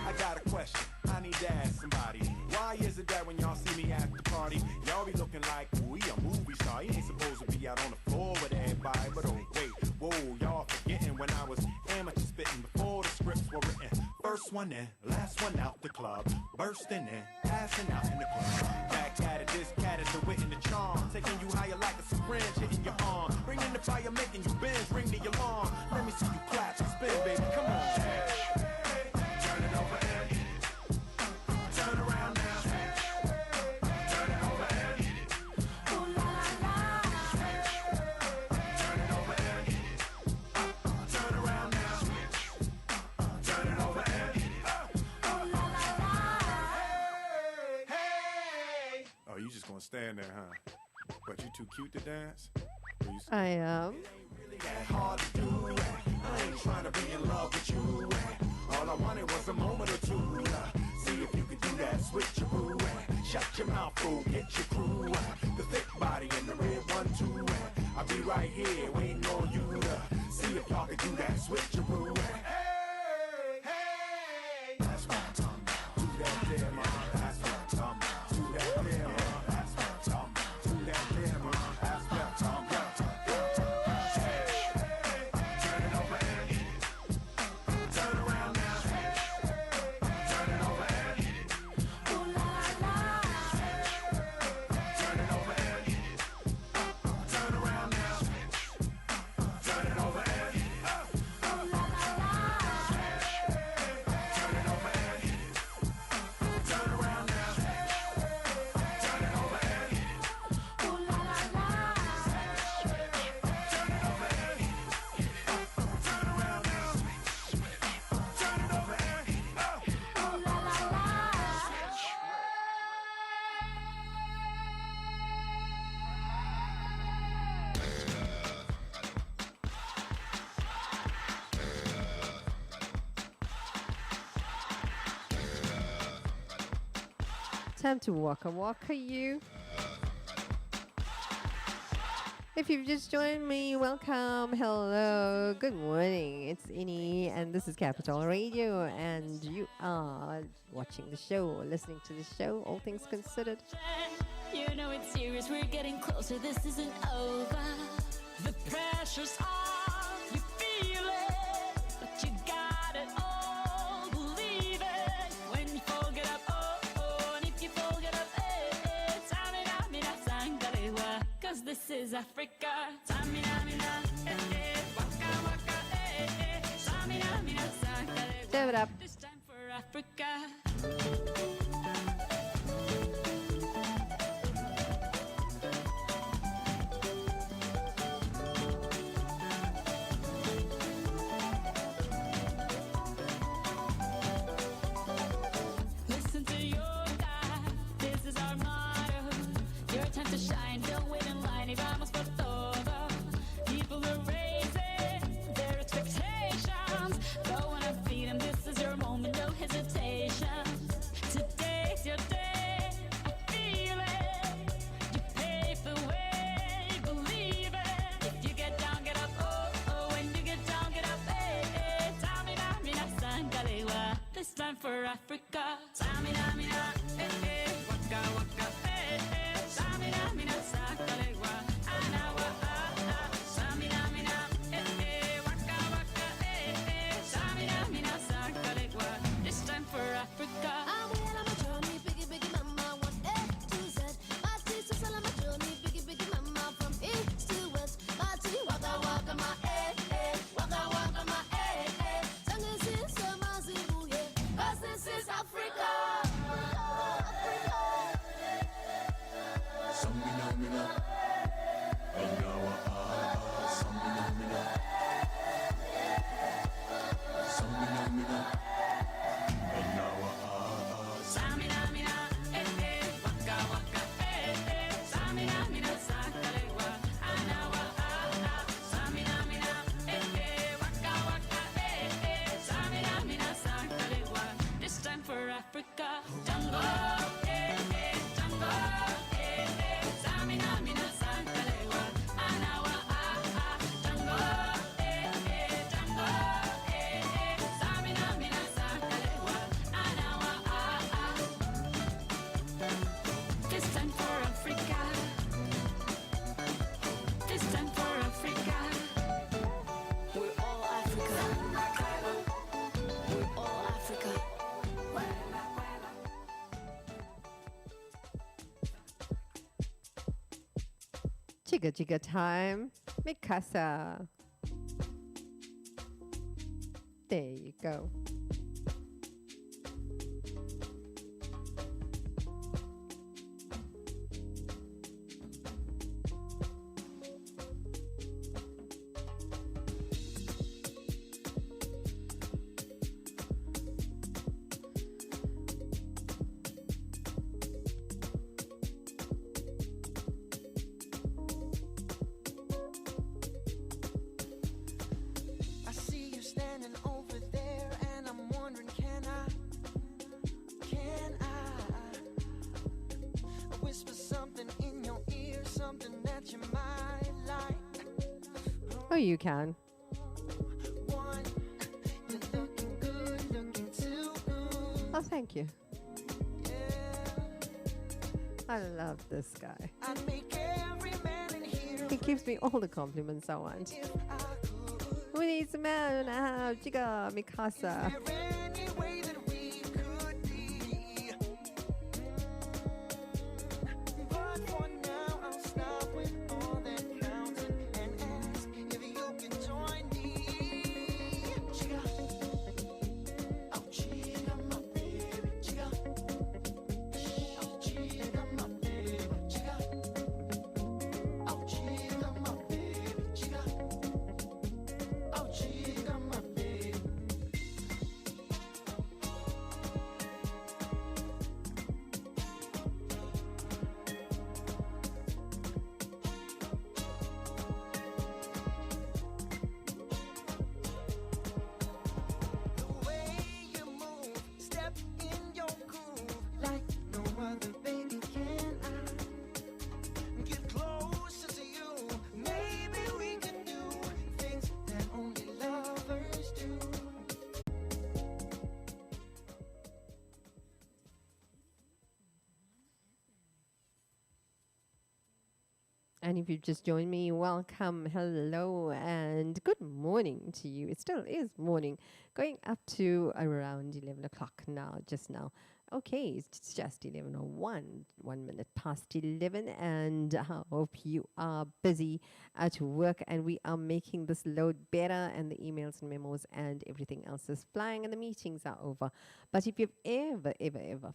I got a question. I need to ask somebody. Why is it that when y'all see me at the party, y'all be looking like we a movie star? You ain't supposed to be out on the floor with everybody. But oh wait, whoa, y'all forgetting when I was amateur spitting before the scripts were written. First one in, last one out the club. Bursting in, passing out in the club. Back at it, this cat is the wit and the charm. Taking you higher like a syringe hitting your arm. Bringing the fire, making you bend, ring the alarm. Let me see you clap and spin, baby, come on. Turn it over and hit it. Turn around now. Turn it over and hit it. Ooh la la. Turn it over and hit it. Turn around now. Turn it over and hit it. Ooh la la. Hey. Oh, you just gonna stand there, huh? But you too cute to dance? I am. That hard to do. I ain't trying to be in love with you. All I wanted was a moment or two. See if you could do that switcheroo. Shut your mouth, fool, get your crew. The thick body and the red one too. I'll be right here waiting on you to see if y'all could do that switcheroo. Hey, hey, that's what I'm talking about. Do that there, man. That's what I'm talking about. Do that there, man. That's what I'm talking about. Do that there, man. That's what I'm talking about. Time to waka you. If you've just joined me, welcome, hello, good morning. It's Ini, and this is Capital Radio, and you are watching the show or listening to the show, All Things Considered. You know it's serious, we're getting closer, this isn't over. The pressure's on, you feel it, but you got it all, believe it. When you fold it up, oh, oh, and if you fold it up, eh, tamina, mina, sangalewa, cause this is Africa. Tamina, mina, waka, waka, tamina, mina, sangalewa. Give it up. This time for Africa. Listen to your God, this is our motto. Your time to shine, don't wait in line, y vamos por todo. People are raising their expectations. Go on and feed them, this is your moment, no hesitation. Today's your day, I feel it. You pave the way, believe it. If you get down, get up, oh, oh. When you get down, get up, eh, eh. Tamina, mina, sangalewa. This time for Africa. Tamina, mina, eh, eh. Waka, waka, eh, eh. Tamina, mina, sangalewa. Anawa, ah, ah. Tamina, mina, eh, eh. Waka, waka, eh, eh. Tamina, mina, sangalewa. This time for Africa. I'm well on my journey, biggie, biggie, mama, one A to Z. My teacher's all on my journey, biggie, biggie, mama, from east to west. My tea, waka, waka, my waka, waka, my Tongue is in summer, Zimbabwe, yeah. 'Cause this is Africa. Samina, mina. Anawa, samina, mina. Samina, mina. Anawa, Samina, mina, eh, eh. Waka, waka, eh, eh. Samina, mina, sangalewa. Anawa, ah, ah. Samina, mina, eh, eh. Waka, waka, eh, eh. Samina, mina, sangalewa. This time for Africa. Tango, eh, eh. Tango, eh, eh. Samina, mina, sangalewa. Anawa, ah, ah. Tango, eh, eh. Tango, eh, eh. Samina, mina, sangalewa. Anawa, ah, ah. This time for Africa. This time for Africa. We're all Africa. We're all Africa. Jigga jigga time. Mikasa. There you go. I see you standing over there, and I'm wondering, can I whisper something in your ear, something that you might like? Oh, you can. One, you're looking good, looking too good. Oh, thank you. Yeah, I love this guy. I'd make every man in here He gives me all the compliments I want. if I could. We need some man now. Jigga Mikasa. Is there any way that we could be? But for now, I'll stop with all that counting and ask if you can join me. Chica, oh chica, my baby, chica, oh chica, my baby, chica, oh chica, my baby, chica, oh chica, my baby. And if you just joined me, welcome, hello, and good morning to you. It still is morning, going up to around 11 o'clock now, just now. Okay, it's just 11:01, 1 minute past 11, and I hope you are busy at work and we are making this load better, and the emails and memos and everything else is flying and the meetings are over. But if you've ever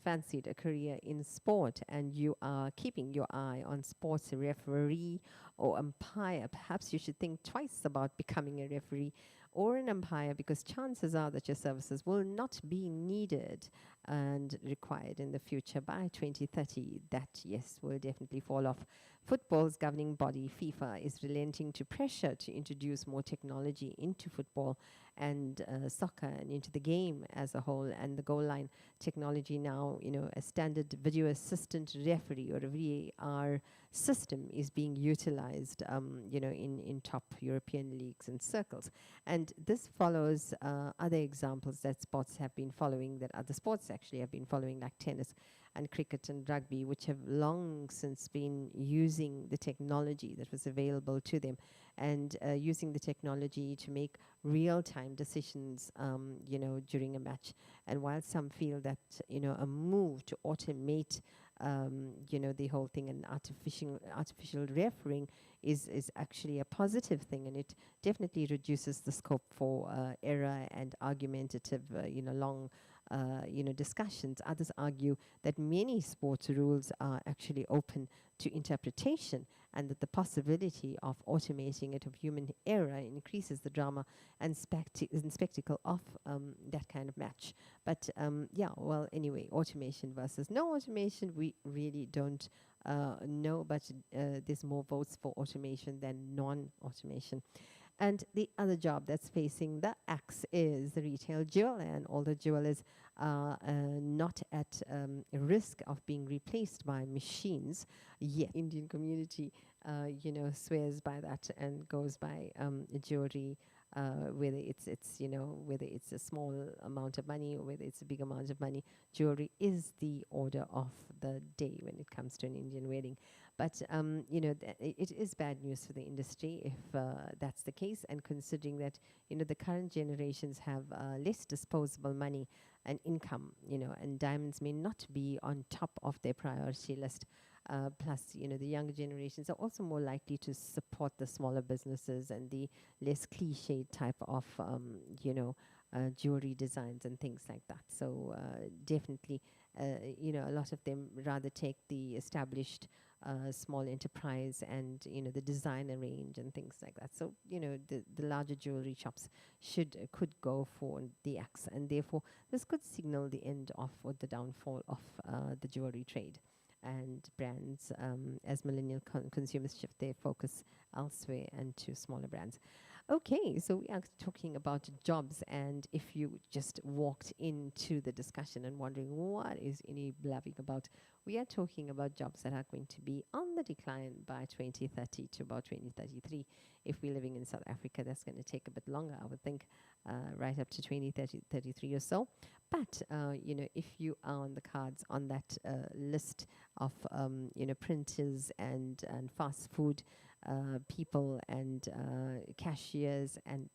fancied a career in sport and you are keeping your eye on sports referee or umpire, perhaps you should think twice about becoming a referee or an umpire, because chances are that your services will not be needed and required in the future by 2030. That, yes, will definitely fall off. Football's governing body, FIFA, is relenting to pressure to introduce more technology into football and soccer and into the game as a whole. And the goal line technology now, a standard video assistant referee or a VAR system is being utilized, in top European leagues and circles. And this follows other examples that sports have been following, that other sports actually have been following, like tennis and cricket and rugby, which have long since been using the technology that was available to them and using the technology to make real-time decisions, during a match. And while some feel that, a move to automate, the whole thing and artificial refereeing is actually a positive thing, and it definitely reduces the scope for error and argumentative, long discussions. Others argue that many sports rules are actually open to interpretation, and that the possibility of automating it of human error increases the drama and spectacle of that kind of match. But anyway, automation versus no automation, we really don't know, but there's more votes for automation than non-automation. And the other job that's facing the axe is the retail jewel. And although jewelers are not at risk of being replaced by machines, yet Indian community, swears by that and goes by jewelry, whether it's a small amount of money or whether it's a big amount of money. Jewelry is the order of the day when it comes to an Indian wedding. But, it is bad news for the industry if that's the case, and considering that, the current generations have less disposable money and income, and diamonds may not be on top of their priority list. Plus, the younger generations are also more likely to support the smaller businesses and the less cliched type of, jewelry designs and things like that. So definitely, a lot of them rather take the established small enterprise and, the designer range and things like that. So, the larger jewelry shops could go for the axe, and therefore this could signal the end of or the downfall of the jewelry trade and brands as millennial consumers shift their focus elsewhere and to smaller brands. Okay, so we are talking about jobs, and if you just walked into the discussion and wondering what is Ini blabbing about, we are talking about jobs that are going to be on the decline by 2030 to about 2033. If we're living in South Africa, that's going to take a bit longer, I would think, right up to 2033 or so. But, if you are on the cards on that list of, printers and fast food people and cashiers and,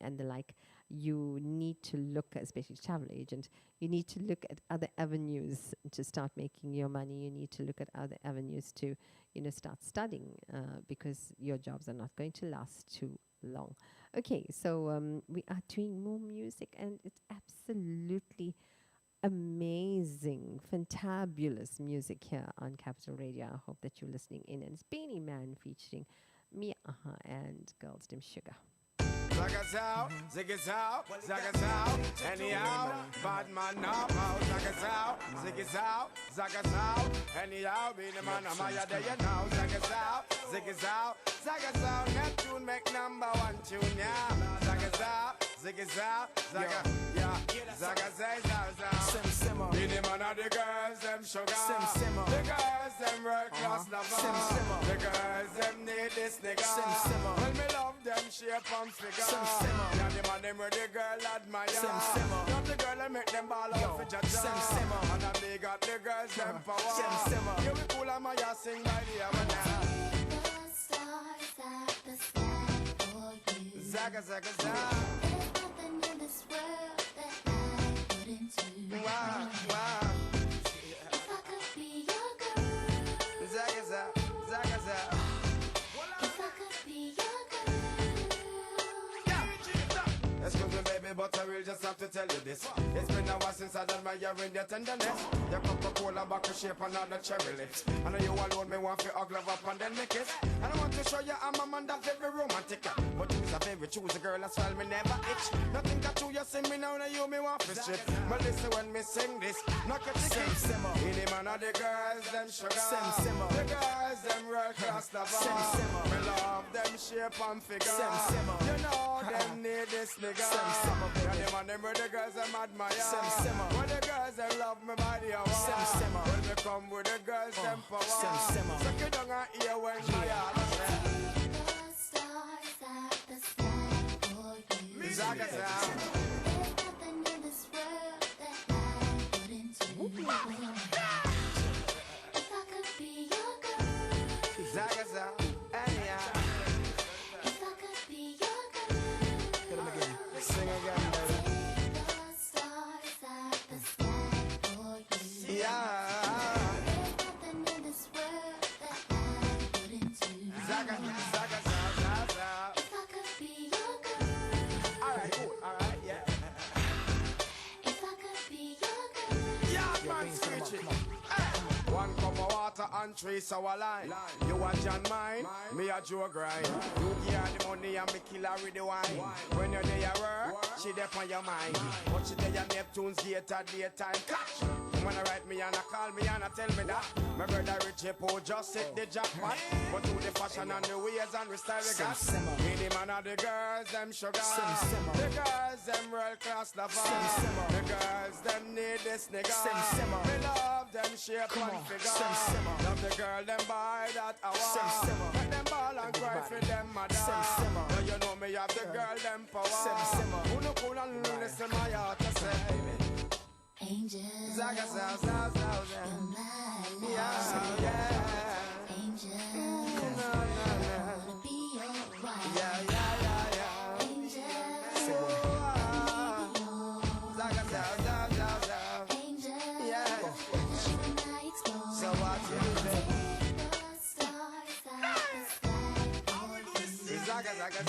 and the like, you need to look, especially travel agent, you need to look at other avenues to start making your money. You need to look at other avenues to, start studying because your jobs are not going to last too long. Okay, so we are doing more music, and it's absolutely amazing, fantabulous music here on Capital Radio. I hope that you're listening in. And it's Beanie Man featuring Mia and Girls Dim Sugar. Zagazao, zigazao, zagazao, anyhow, bad man now, zagazao, zigazao, zagazao, anyhow, be the man of my day now, zagazao, zigazao, zagazao, Neptune make number one tune, yeah, zagazao, zigazao, zaga, yeah, zagazao, zagazao, be the man of the girls, them sugar, the girls, them world class lover, the girls, them need this nigga, when me love them shape and figure. Yeah, the man them where the girl admire. Not the girl that make them ball out for Jaja. And then they got the girls them power. Here we cool and Maya sing by the Havana. stars at the sky for you. Zaga, zaga, zaga. There's nothing in this world that I wouldn't do. Wow, wow. If I could be your girl. Zaga, zaga, zaga, zaga. If I could be your girl. Excuse me, baby, but I will just have to tell you this. It's been a while since I done my your tenderness. Your Coca-Cola bottle shape and all the cherry lips. I know you alone, me want to hug love up and then me kiss. And I want to show you I'm a man that's very romantic. But you's a very choosy girl, that's why me never itch. Nothing that you sing me now, you me want to strip. But listen when me sing this, knock your ticket. In the man of the girls, them sugar. The girls, them real class lover. Me love them shape and figure. You know them need this nigga. Yeah, them and them were the girls them admire. When the girls them love me body a war. When me come with the girls them power. Suck it down and hear when my heart The stars at the sky for you. Zaga, zaga. There's nothing in this world that I wouldn't do. If I could be your girl. Zaga, zaga. Hey, yeah. If I could be your girl. Sing again, baby. The stars at the sky for you. Yeah. There's nothing in this world that I wouldn't do. Zaga, zaga, zaga, zaga. If I could be your girl. Alright, cool. Alright, yeah. If I could be your girl. Yeah, man, screech it. One cup of water and 3 sour lime. You a John mine, me a Joe grind. You give her the money and me kill her with the wine. When you're there at work, she there on your mind. But she there at Neptune's gate at daytime. Catch! When I write me and I call me and I tell me that my brother Richie Poe just hit the jackpot. But through the fashion and the ways and the style we got, me the man of the girls, them sugar. The girls, them real class lover. The girls, them need this nigga. Me love them shape and figure. Love the girl, them buy that hour. Make them ball and cry for them mother. Now you know me have the girl, them power. Who no cool and listen my heart to say. Angel. Zaga, zaga, zaga, zaga. You're my Yeah, yeah. angel. Na, na, I na. wanna be your wife. Yeah, yeah, yeah, yeah. Angel. Zaga, zaga, zaga, zaga. Angel. Yeah. Just you and I explore. So what you do? The stars at the sky for you. Zaga, zaga,